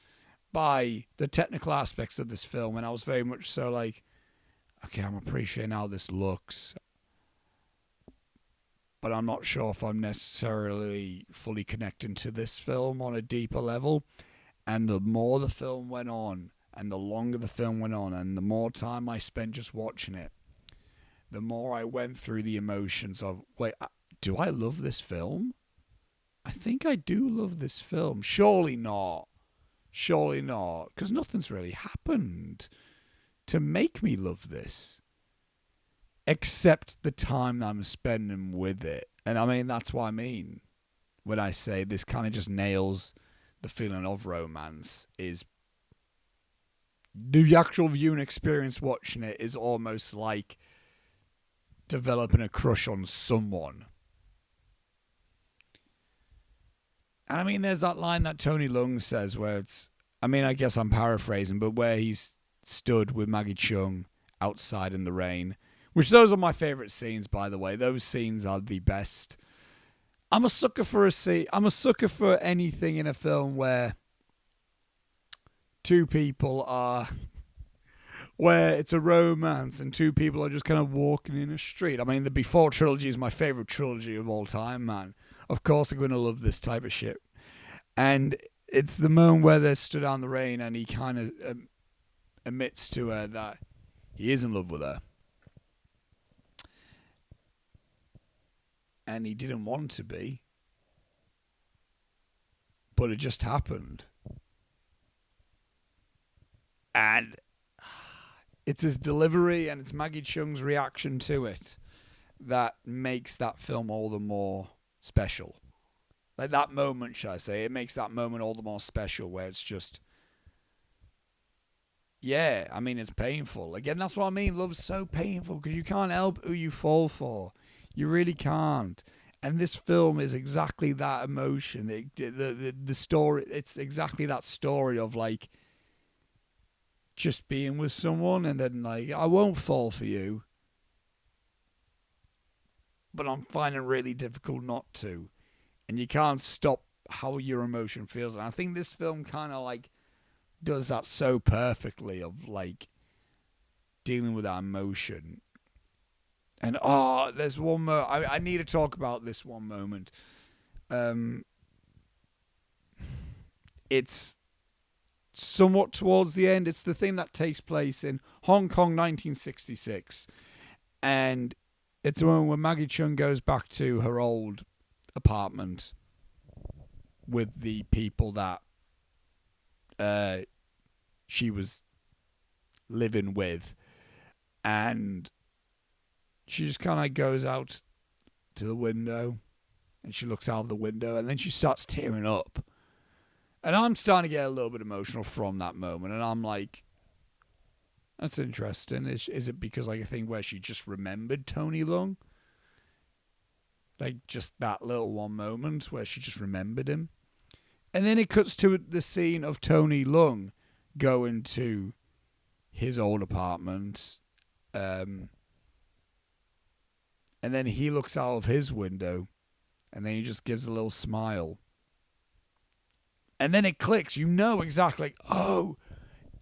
by the technical aspects of this film, and I was very much so like, okay, I'm appreciating how this looks, but I'm not sure if I'm necessarily fully connecting to this film on a deeper level. And the more the film went on, and the longer the film went on, and the more time I spent just watching it, the more I went through the emotions of, wait, do I love this film? I think I do love this film. Surely not. Surely not. Because nothing's really happened to make me love this. Except the time that I'm spending with it. And I mean, that's what I mean when I say this kind of just nails the feeling of romance. Is the actual viewing experience watching it is almost like developing a crush on someone. And I mean, there's that line that Tony Leung says where it's, I mean, I guess I'm paraphrasing, but where he's stood with Maggie Chung outside in the rain, which those are my favourite scenes, by the way. Those scenes are the best. I'm a sucker for a scene. I'm a sucker for anything in a film where two people are, where it's a romance and two people are just kind of walking in a street. I mean, the Before trilogy is my favourite trilogy of all time, man. Of course I'm going to love this type of shit. And it's the moment where they're stood out in the rain and he kind of admits to her that he is in love with her. And he didn't want to be. But it just happened. And it's his delivery and it's Maggie Chung's reaction to it that makes that film all the more special. Like that moment, shall I say, it makes that moment all the more special where it's just, yeah, I mean, it's painful. Again, that's what I mean. Love's so painful because you can't help who you fall for. You really can't. And this film is exactly that emotion. The story, it's exactly that story of like just being with someone and then like, I won't fall for you, but I'm finding it really difficult not to. And you can't stop how your emotion feels. And I think this film kind of like does that so perfectly of like dealing with that emotion. And there's one more. I need to talk about this one moment. It's somewhat towards the end. It's the thing that takes place in Hong Kong, 1966, and it's the one when Maggie Chung goes back to her old apartment with the people that she was living with, and she just kind of goes out to the window and she looks out of the window and then she starts tearing up. And I'm starting to get a little bit emotional from that moment. And I'm like, that's interesting. Is it because like a thing where she just remembered Tony Leung? Like just that little one moment where she just remembered him. And then it cuts to the scene of Tony Leung going to his old apartment. And then he looks out of his window and then he just gives a little smile. And then it clicks. You know exactly like, oh,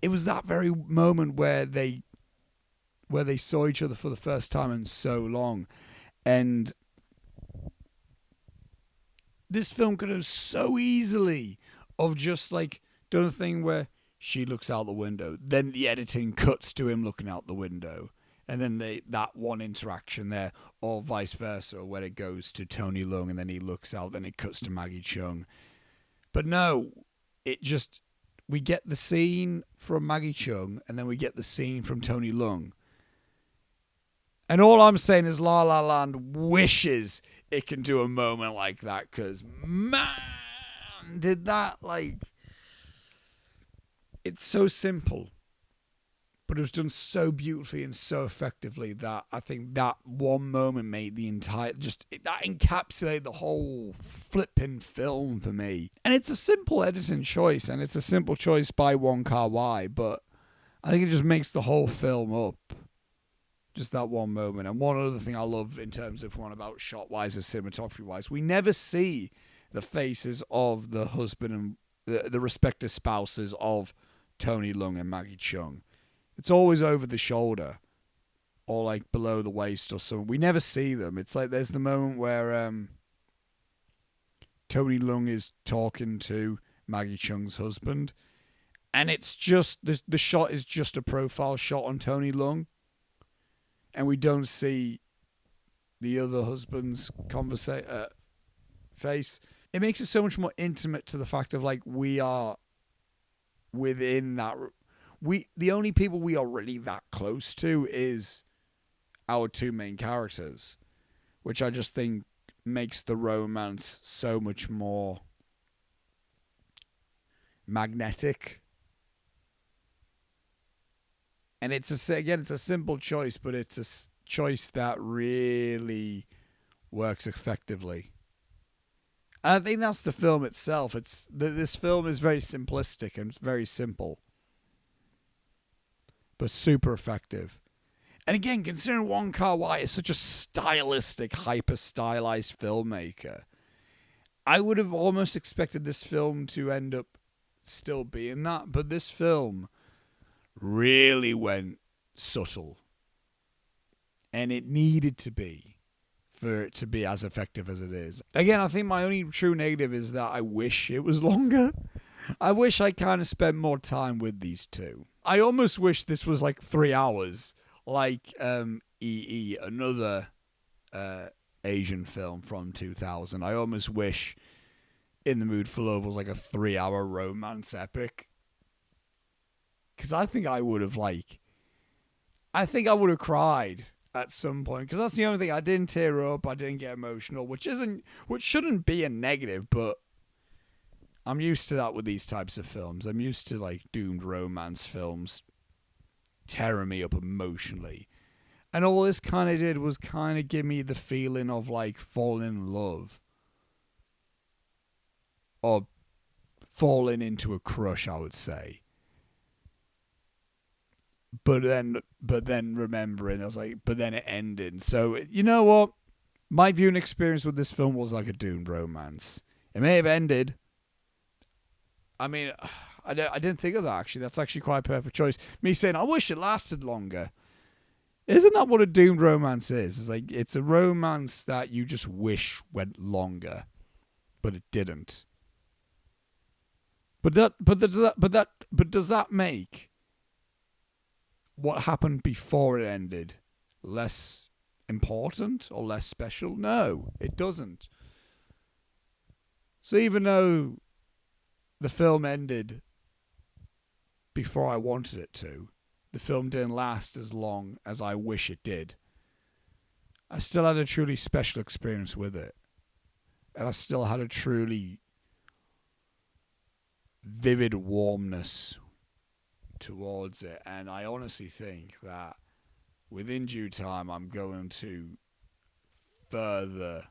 it was that very moment where they saw each other for the first time in so long. And this film could have so easily of just like done a thing where she looks out the window, then the editing cuts to him looking out the window. And then that one interaction there, or vice versa, where it goes to Tony Leung and then he looks out, then it cuts to Maggie Chung. But no, we get the scene from Maggie Chung and then we get the scene from Tony Leung. And all I'm saying is La La Land wishes it can do a moment like that because, man, did that, like, it's so simple. But it was done so beautifully and so effectively that I think that one moment made the entire, that encapsulated the whole flipping film for me. And it's a simple editing choice, and it's a simple choice by Wong Kar-wai, but I think it just makes the whole film up. Just that one moment. And one other thing I love in terms of one about shot-wise and cinematography-wise, we never see the faces of the husband and the respective spouses of Tony Leung and Maggie Chung. It's always over the shoulder or like below the waist or something. We never see them. It's like there's the moment where Tony Leung is talking to Maggie Chung's husband, and it's just the shot is just a profile shot on Tony Leung, and we don't see the other husband's face. It makes it so much more intimate to the fact of like we are within that. The only people we are really that close to is our two main characters, which I just think makes the romance so much more magnetic. And it's a simple choice, but it's a choice that really works effectively. And I think that's the film itself. This film is very simplistic and very simple, but super effective. And again, considering Wong Kar-wai is such a stylistic, hyper-stylized filmmaker, I would have almost expected this film to end up still being that. But this film really went subtle. And it needed to be for it to be as effective as it is. Again, I think my only true negative is that I wish it was longer. I wish I kind of spent more time with these two. I almost wish this was like 3 hours, like EE, another Asian film from 2000. I almost wish In the Mood for Love was like a 3-hour romance epic. Because I think I would have cried at some point, because that's the only thing. I didn't tear up, I didn't get emotional, which shouldn't be a negative, but I'm used to that with these types of films. I'm used to like doomed romance films tearing me up emotionally, and all this kind of did was kind of give me the feeling of like falling in love or falling into a crush, I would say. But then remembering, I was like, but then it ended. So, you know what? My viewing experience with this film was like a doomed romance. It may have ended. I mean, I didn't think of that, actually. That's actually quite a perfect choice. Me saying, I wish it lasted longer. Isn't that what a doomed romance is? It's like, it's a romance that you just wish went longer, but it didn't. But does that make what happened before it ended less important or less special? No, it doesn't. So even though the film ended before I wanted it to, the film didn't last as long as I wish it did, I still had a truly special experience with it. And I still had a truly vivid warmness towards it, and I honestly think that within due time I'm going to further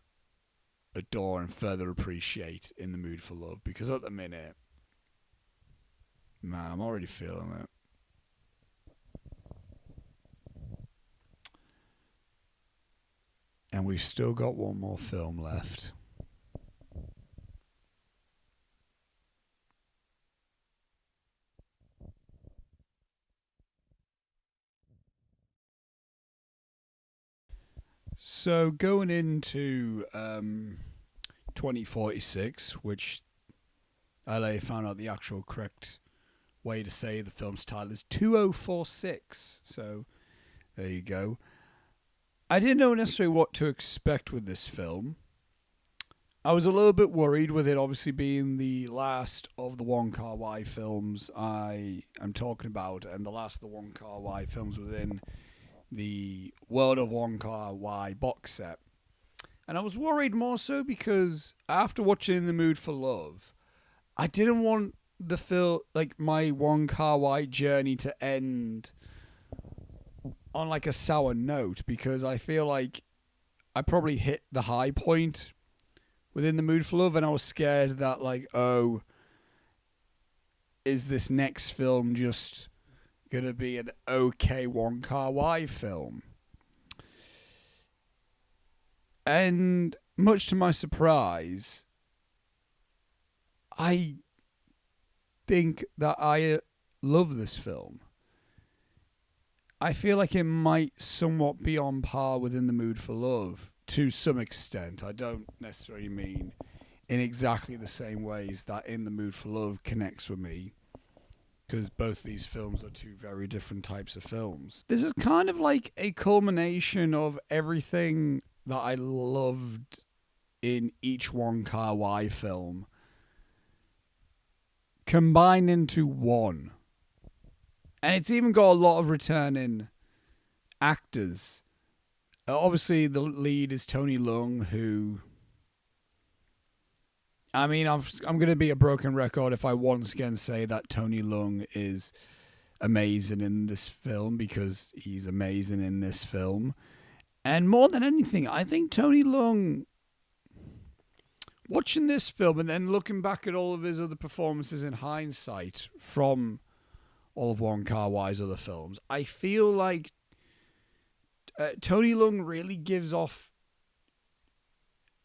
adore and further appreciate In the Mood for Love, because at the minute, man, I'm already feeling it. And we've still got one more film left. So going into 2046, which I later found out the actual correct way to say the film's title is 2046. So there you go. I didn't know necessarily what to expect with this film. I was a little bit worried with it obviously being the last of the Wong Kar-wai films I am talking about, and the last of the Wong Kar-wai films within the World of Wong Kar-wai box set. And I was worried more so because after watching In the Mood for Love, I didn't want the film, like my Wong Kar-wai journey, to end on like a sour note, because I feel like I probably hit the high point within the Mood for Love, and I was scared that like, oh, is this next film just gonna be an okay Wong Kar-wai film? And much to my surprise, I think that I love this film. I feel like it might somewhat be on par with In the Mood for Love to some extent. I don't necessarily mean in exactly the same ways that In the Mood for Love connects with me, because both these films are two very different types of films. This is kind of like a culmination of everything that I loved in each Wong Kar-wai film combined into one. And it's even got a lot of returning actors. Obviously, the lead is Tony Leung, who... I mean, I'm going to be a broken record if I once again say that Tony Leung is amazing in this film, because he's amazing in this film. And more than anything, I think Tony Leung, watching this film and then looking back at all of his other performances in hindsight from all of Wong Kar-wai's other films, I feel like Tony Leung really gives off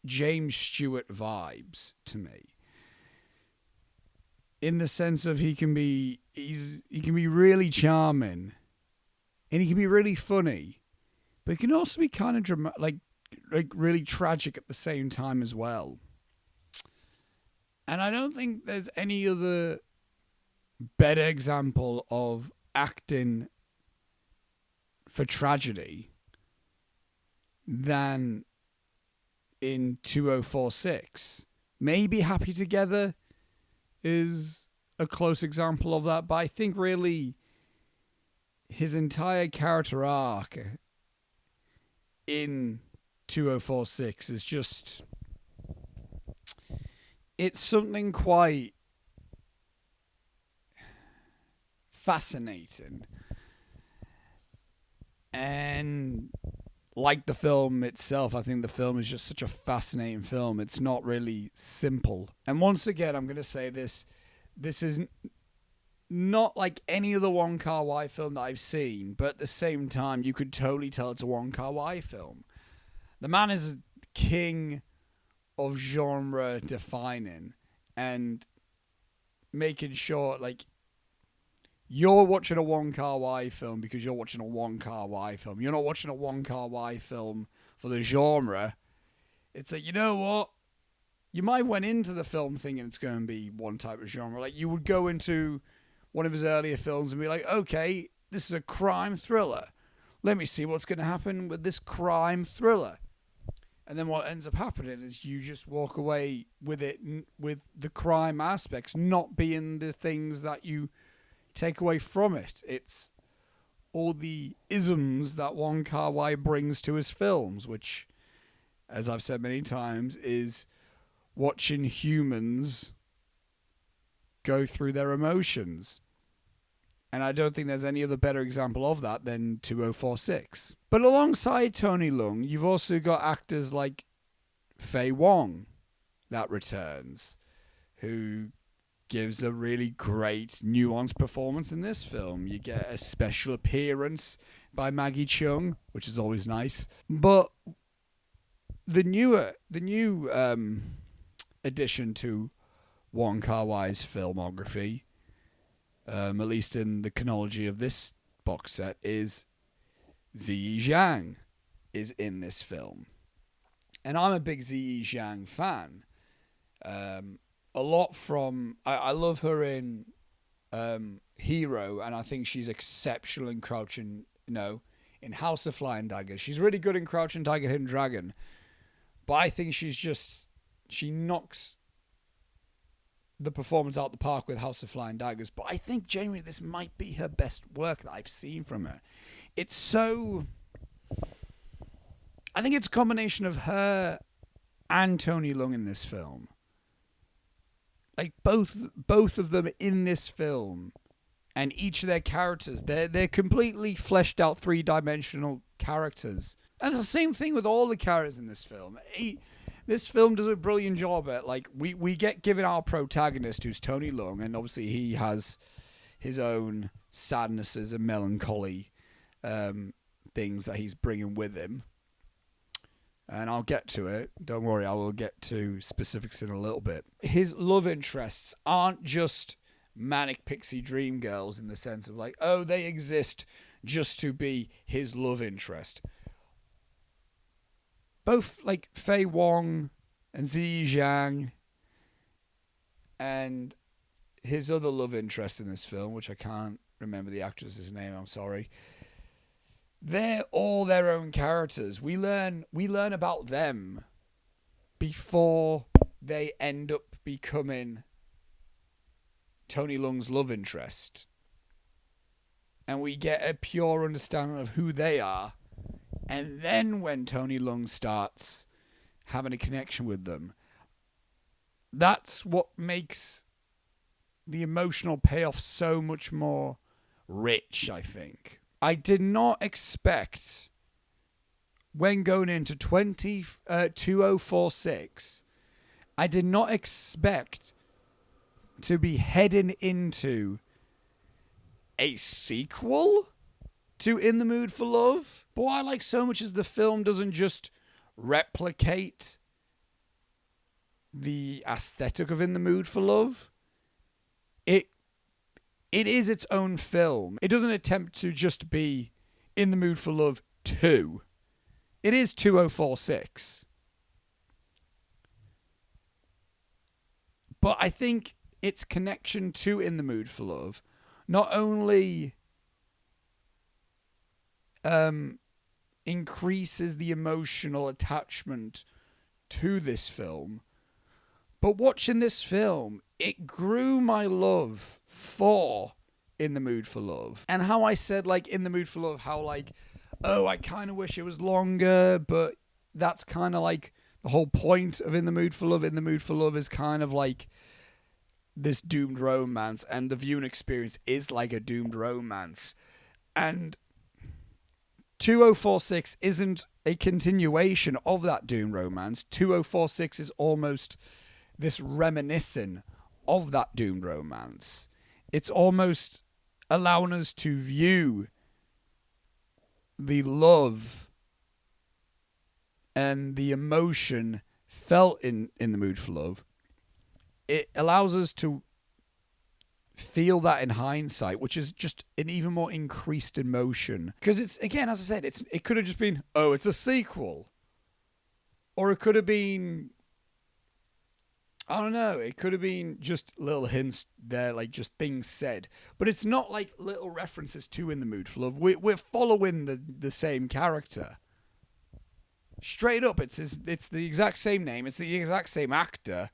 James Stewart vibes to me, in the sense of he can be really charming, and he can be really funny, but he can also be kind of dramatic, like really tragic at the same time as well. And I don't think there's any other better example of acting for tragedy than in 2046. Maybe Happy Together is a close example of that, but I think really his entire character arc in 2046 is just... it's something quite fascinating. And like the film itself, I think the film is just such a fascinating film. It's not really simple. And once again, I'm going to say this is not like any other Wong Kar-wai film that I've seen, but at the same time, you could totally tell it's a Wong Kar-wai film. The man is king of genre defining and making sure, like, you're watching a Wong Kar-wai film because you're watching a Wong Kar-wai film. You're not watching a Wong Kar-wai film for the genre. It's like, you know what? You might went into the film thinking it's going to be one type of genre. Like, you would go into one of his earlier films and be like, okay, this is a crime thriller. Let me see what's going to happen with this crime thriller. And then what ends up happening is you just walk away with it, with the crime aspects not being the things that you take away from it. It's all the isms that Wong Kar-wai brings to his films, which, as I've said many times, is watching humans go through their emotions. And I don't think there's any other better example of that than 2046. But alongside Tony Leung, you've also got actors like Faye Wong that returns, who gives a really great nuanced performance in this film. You get a special appearance by Maggie Cheung, which is always nice. But the new addition to Wong Kar-wai's filmography, at least in the chronology of this box set, is Ziyi Zhang is in this film. And I'm a big Ziyi Zhang fan. A lot from... I love her in Hero, and I think she's exceptional in Crouching... in House of Flying Daggers. She's really good in Crouching Tiger, Hidden Dragon. But I think she knocks the performance out the park with House of Flying Daggers. But I think genuinely this might be her best work that I've seen from her. It's so... I think it's a combination of her and Tony Leung in this film. Like, both of them in this film, and each of their characters, they're completely fleshed out three-dimensional characters. And it's the same thing with all the characters in this film. This film does a brilliant job at, like, we get given our protagonist, who's Tony Leung, and obviously he has his own sadnesses and melancholy things that he's bringing with him. And I'll get to it. Don't worry, I will get to specifics in a little bit. His love interests aren't just manic pixie dream girls in the sense of like, oh, they exist just to be his love interest. Both like Fei Wong and Ziyi Zhang and his other love interest in this film, which I can't remember the actress's name, I'm sorry. They're all their own characters. We learn about them before they end up becoming Tony Leung's love interest. And we get a pure understanding of who they are. And then when Tony Leung starts having a connection with them, that's what makes the emotional payoff so much more rich, I think. I did not expect, when going into 2046, I did not expect to be heading into a sequel to In the Mood for Love. But what I like so much is the film doesn't just replicate the aesthetic of In the Mood for Love. It is its own film. It doesn't attempt to just be In the Mood for Love 2. It is 2046. But I think its connection to In the Mood for Love not only increases the emotional attachment to this film, but watching this film, it grew my love for In the Mood for Love. And how I said, like, In the Mood for Love, how, like, oh, I kind of wish it was longer, but that's kind of like the whole point of In the Mood for Love. In the Mood for Love is kind of like this doomed romance, and the viewing experience is like a doomed romance. And 2046 isn't a continuation of that doomed romance. 2046 is almost this reminiscing of that doomed romance. It's almost allowing us to view the love and the emotion felt in the Mood for Love. It allows us to feel that in hindsight, which is just an even more increased emotion. Because it's, again, as I said, it could have just been, oh, it's a sequel. Or it could have been, I don't know, it could have been just little hints there, like just things said. But it's not like little references to In the Mood for Love. We're following the same character. Straight up, it's the exact same name, it's the exact same actor.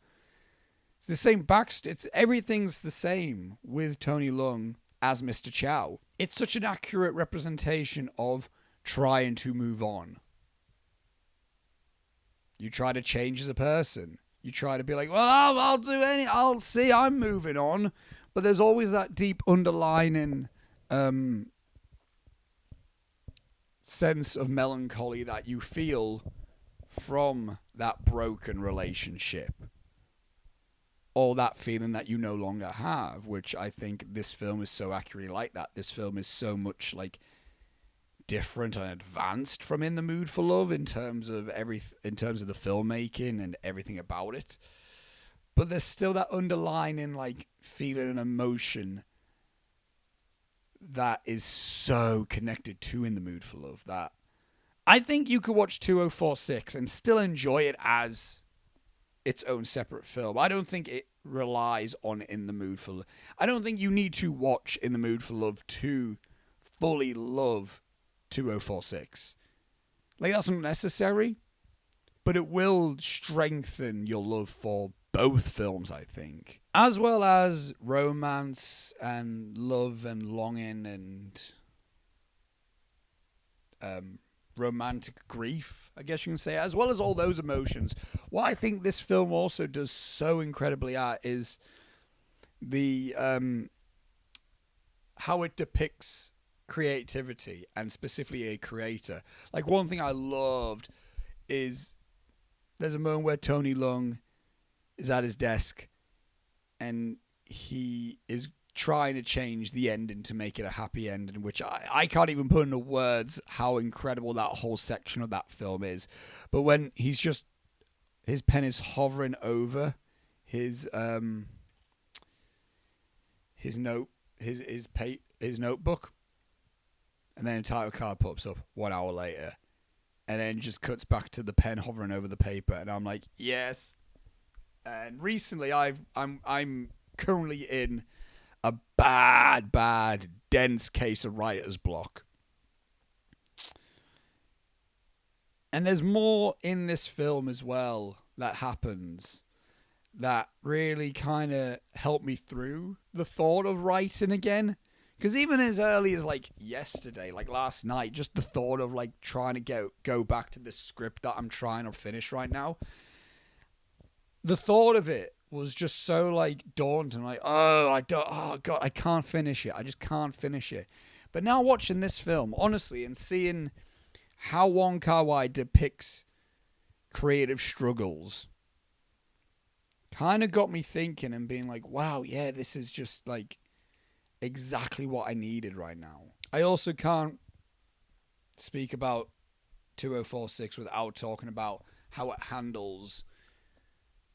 It's the same backstory. Everything's the same with Tony Leung as Mr. Chow. It's such an accurate representation of trying to move on. You try to change as a person. You try to be like, well, I'll see, I'm moving on. But there's always that deep underlining sense of melancholy that you feel from that broken relationship. Or that feeling that you no longer have, which I think this film is so accurately like that. This film is so much like different and advanced from In the Mood for Love in terms of the filmmaking and everything about it. But there's still that underlying like feeling and emotion that is so connected to In the Mood for Love that I think you could watch 2046 and still enjoy it as its own separate film. I don't think it relies on In the Mood for Love. I don't think you need to watch In the Mood for Love to fully love 2046. Like, that's not necessary, but it will strengthen your love for both films, I think. As well as romance and love and longing and romantic grief, I guess you can say, as well as all those emotions. What I think this film also does so incredibly at is the how it depicts creativity and specifically a creator. Like, one thing I loved is there's a moment where Tony Leung is at his desk and he is trying to change the ending to make it a happy ending, which I can't even put into words how incredible that whole section of that film is. But when his pen is hovering over his his notebook, and then a title card pops up 1 hour later, and then just cuts back to the pen hovering over the paper, and I'm like, yes. And recently, I'm currently in a bad, dense case of writer's block. And there's more in this film as well that happens that really kind of helped me through the thought of writing again. Because even as early as like yesterday, like last night, just the thought of like trying to go back to this script that I'm trying to finish right now, the thought of it was just so like daunting. Like, oh God, I can't finish it. I just can't finish it. But now watching this film, honestly, and seeing how Wong Kar-wai depicts creative struggles, kind of got me thinking and being like, wow, yeah, this is just like exactly what I needed right now. I also can't speak about 2046 without talking about how it handles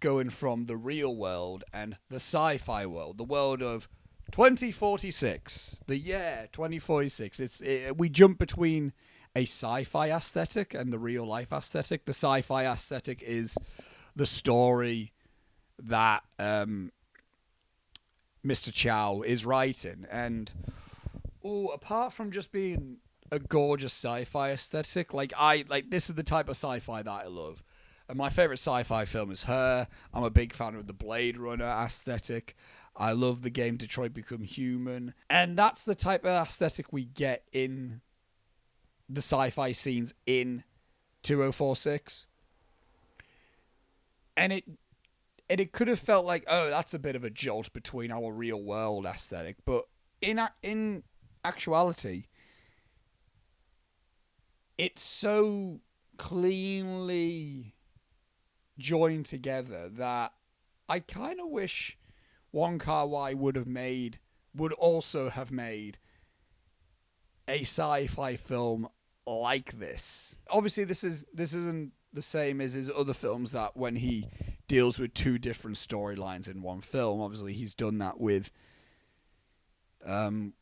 going from the real world and the sci-fi world, the world of 2046, the year 2046. We jump between a sci-fi aesthetic and the real life aesthetic. The sci-fi aesthetic is the story that Mr. Chow is writing, and apart from just being a gorgeous sci-fi aesthetic, this is the type of sci-fi that I love. And my favorite sci-fi film is Her. I'm a big fan of the Blade Runner aesthetic. I love the game Detroit Become Human, and that's the type of aesthetic we get in the sci-fi scenes in 2046. And it could have felt like, oh, that's a bit of a jolt between our real world aesthetic, but in actuality, it's so cleanly joined together that I kind of wish Wong Kar-wai would also have made a sci-fi film like this. Obviously, this isn't the same as his other films that when he deals with two different storylines in one film. Obviously, he's done that with Days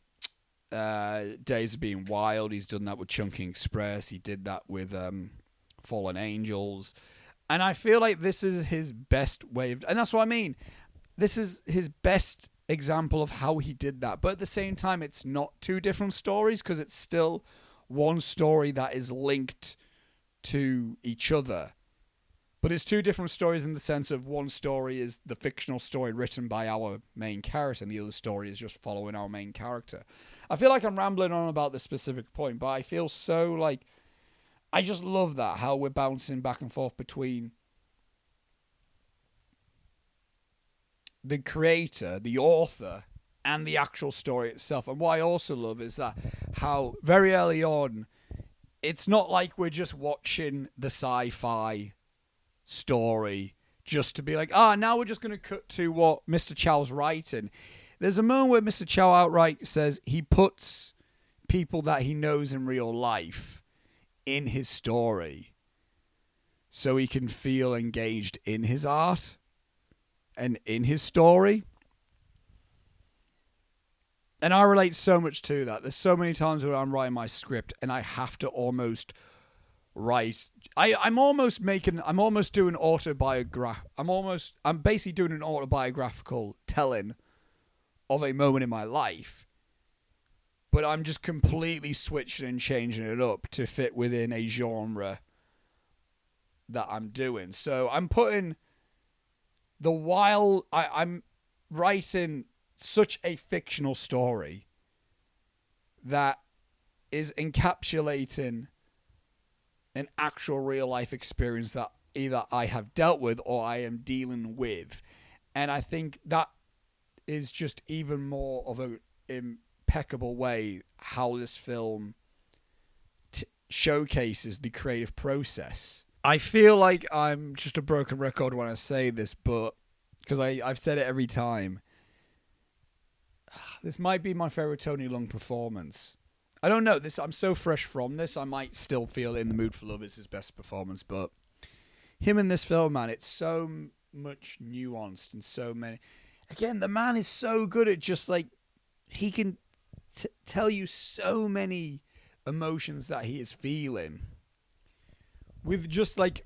of Being Wild. He's done that with Chungking Express. He did that with Fallen Angels. And I feel like this is his best way of... And that's what I mean. This is his best example of how he did that. But at the same time, it's not two different stories because it's still one story that is linked to each other. But it's two different stories in the sense of one story is the fictional story written by our main character, and the other story is just following our main character. I feel like I'm rambling on about this specific point, but I feel so like... I just love that, how we're bouncing back and forth between the creator, the author, and the actual story itself. And what I also love is that how very early on, it's not like we're just watching the sci-fi story just to be like, now we're just going to cut to what Mr. Chow's writing. There's a moment where Mr. Chow outright says he puts people that he knows in real life in his story so he can feel engaged in his art and in his story. And I relate so much to that. There's so many times where I'm writing my script and I have to almost write... I'm basically doing an autobiographical telling of a moment in my life. But I'm just completely switching and changing it up to fit within a genre that I'm doing. So I'm putting I'm writing such a fictional story that is encapsulating an actual real life experience that either I have dealt with or I am dealing with. And I think that is just even more of an impeccable way how this film showcases the creative process. I feel like I'm just a broken record when I say this, but because I've said it every time. This might be my favorite Tony Leung performance. I don't know. I'm so fresh from this. I might still feel In the Mood for Love is his best performance, but him in this film, man, it's so much nuanced and so many. Again, the man is so good at just like he can tell you so many emotions that he is feeling with just like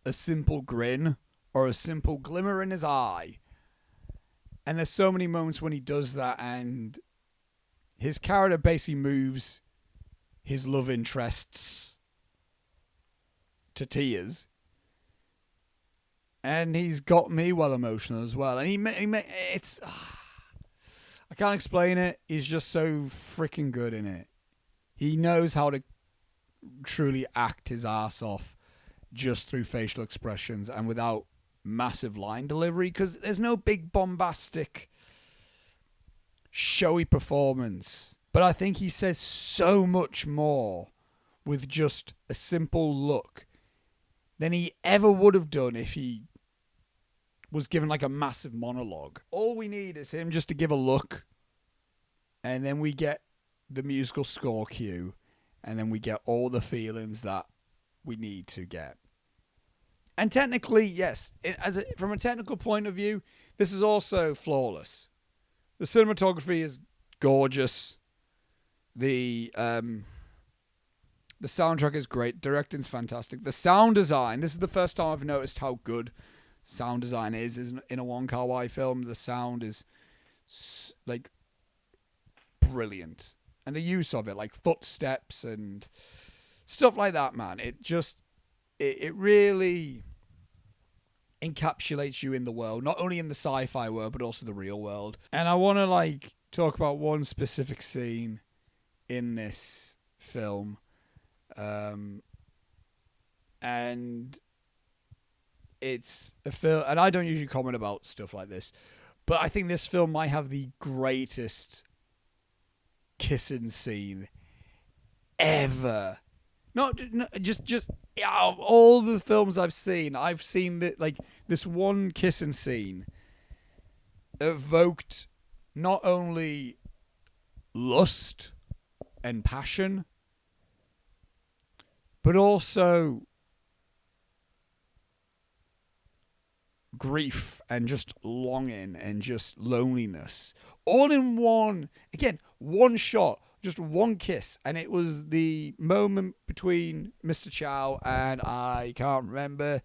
a simple grin or a simple glimmer in his eye. And there's so many moments when he does that, and his character basically moves his love interests to tears. And he's got me well emotional as well. And it's I can't explain it. He's just so freaking good in it. He knows how to truly act his ass off just through facial expressions and without massive line delivery, because there's no big bombastic showy performance. But I think he says so much more with just a simple look than he ever would have done if he was given like a massive monologue. All we need is him just to give a look, and then we get the musical score cue, and then we get all the feelings that we need to get. And technically, yes, from a technical point of view, this is also flawless. The cinematography is gorgeous. The soundtrack is great. Directing's fantastic. The sound design, this is the first time I've noticed how good sound design is in a Wong Kar-wai film. The sound is like brilliant. And the use of it, like footsteps and stuff like that, man. It really encapsulates you in the world, not only in the sci-fi world, but also the real world. And I want to like talk about one specific scene in this film. And it's a film, and I don't usually comment about stuff like this, but I think this film might have the greatest kissing scene ever. Not just out of all the films I've seen that like this one kissing scene evoked not only lust and passion, but also grief and just longing and just loneliness, all in one shot, just one kiss. And it was the moment between Mr. Chow and I can't remember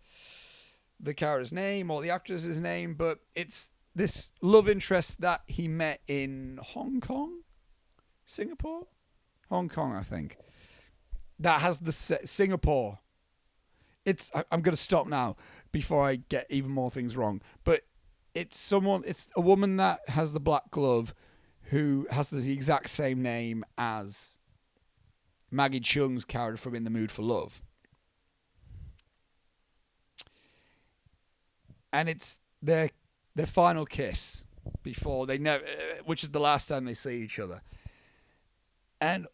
the character's name or the actress's name, but it's this love interest that he met in Hong Kong, I think, that has the Singapore. I'm going to stop now before I get even more things wrong. But it's a woman that has the black glove who has the exact same name as Maggie Cheung's character from In the Mood for Love. And it's their final kiss before they never, which is the last time they see each other. And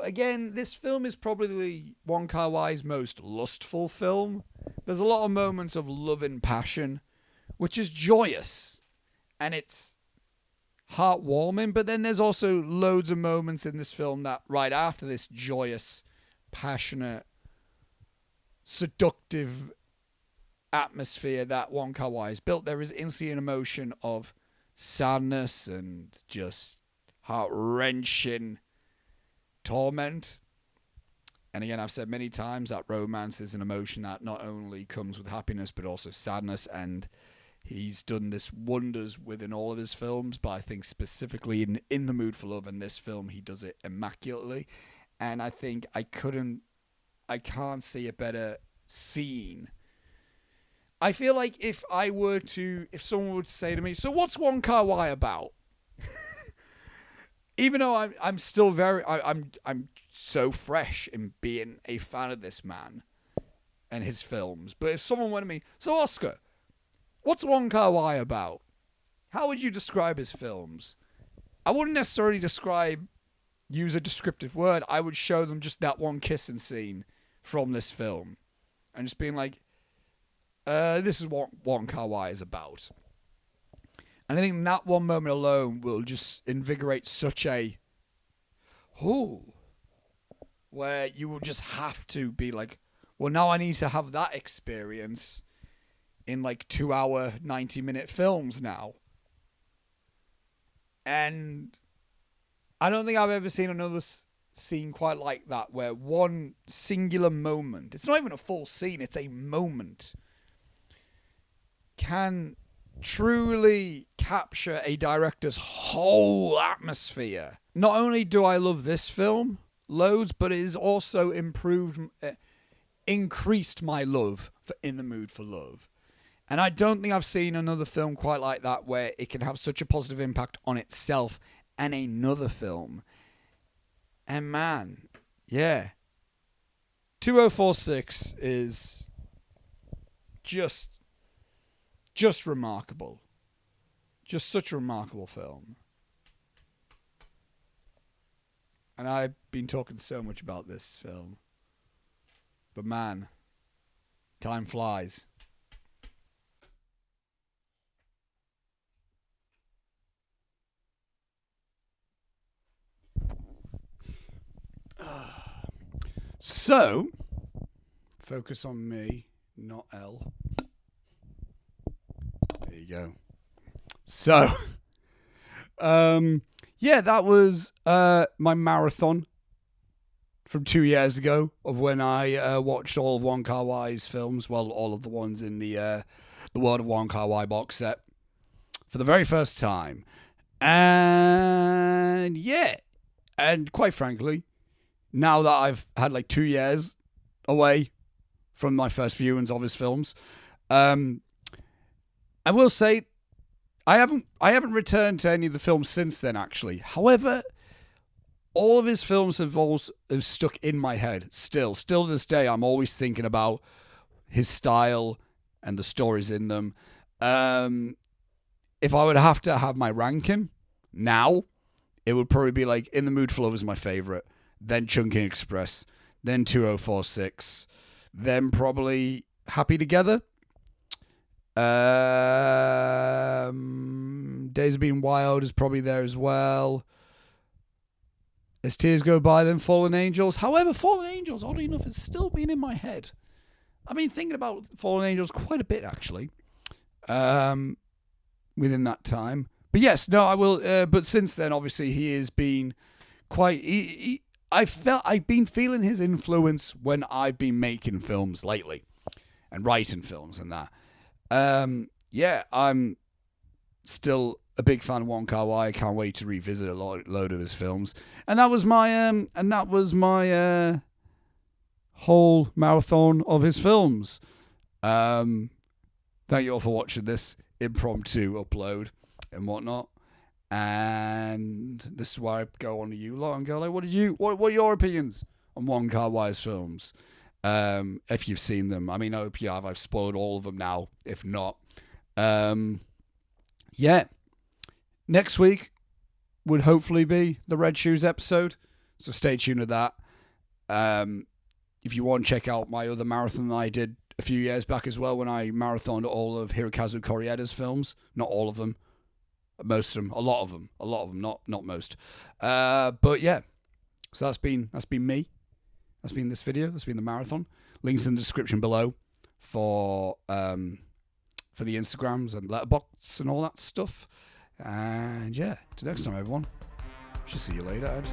again, this film is probably Wong Kar-wai's most lustful film. There's a lot of moments of love and passion, which is joyous, and it's heartwarming. But then there's also loads of moments in this film that right after this joyous, passionate, seductive atmosphere that Wong Kar-wai has built, there is instantly an emotion of sadness and just heart-wrenching torment. And again, I've said many times that romance is an emotion that not only comes with happiness but also sadness, and he's done this wonders within all of his films, but I think specifically in The Mood for Love and this film, he does it immaculately. And I think I can't see a better scene. I feel like if someone would say to me, so what's Wong Kar-wai about? Even though I'm still I'm so fresh in being a fan of this man and his films. But if someone went to me, so Oscar, what's Wong Kar-wai about? How would you describe his films? I wouldn't necessarily use a descriptive word. I would show them just that one kissing scene from this film. And just being like, this is what Wong Kar-wai is about. And I think that one moment alone will just invigorate such a where you will just have to be like, well, now I need to have that experience in like 2-hour, 90-minute films now. And I don't think I've ever seen another scene quite like that, where one singular moment, it's not even a full scene, it's a moment, can truly capture a director's whole atmosphere. Not only do I love this film loads, but it has also increased my love for In the Mood for Love. And I don't think I've seen another film quite like that, where it can have such a positive impact on itself and another film. And man, yeah, 2046 is just remarkable. Just such a remarkable film. And I've been talking so much about this film. But man, time flies. So, focus on me, not L. There you go. So, yeah, that was my marathon from 2 years ago of when I watched all of Wong Kar-wai's films. Well, all of the ones in the World of Wong Kar-wai box set for the very first time. And yeah, and quite frankly, now that I've had like 2 years away from my first viewings of his films, I will say I haven't returned to any of the films since then, actually. However, all of his films have stuck in my head still. Still to this day, I'm always thinking about his style and the stories in them. If I would have to have my ranking now, it would probably be like In the Mood for Love is my favourite, then Chungking Express, then 2046, then probably Happy Together. Days of Being Wild is probably there as well. As Tears Go By, then Fallen Angels. However, Fallen Angels, oddly enough, has still been in my head. I've been thinking about Fallen Angels quite a bit, actually, within that time. But yes, no, I will. But since then, obviously, he has been quite. I've been feeling his influence when I've been making films lately, and writing films and that. Yeah, I'm still a big fan of Wong Kar-wai. I can't wait to revisit a load of his films. And that was my whole marathon of his films. Thank you all for watching this impromptu upload and whatnot. And this is where I go on to you lot and go like, what are your opinions on Wong Kar-wai's films? If you've seen them. I mean, I hope you have. I've spoiled all of them now. If not, yeah. Next week would hopefully be the Red Shoes episode, so stay tuned to that. If you want to check out my other marathon that I did a few years back as well, when I marathoned all of Hirokazu Korieda's films. Not all of them. Most of them. A lot of them. Not most. But yeah. So that's been me. That's been this video. That's been the marathon. Links in the description below for the Instagrams and letterbox and all that stuff. And yeah, till next time, everyone. Should see you later, Ed.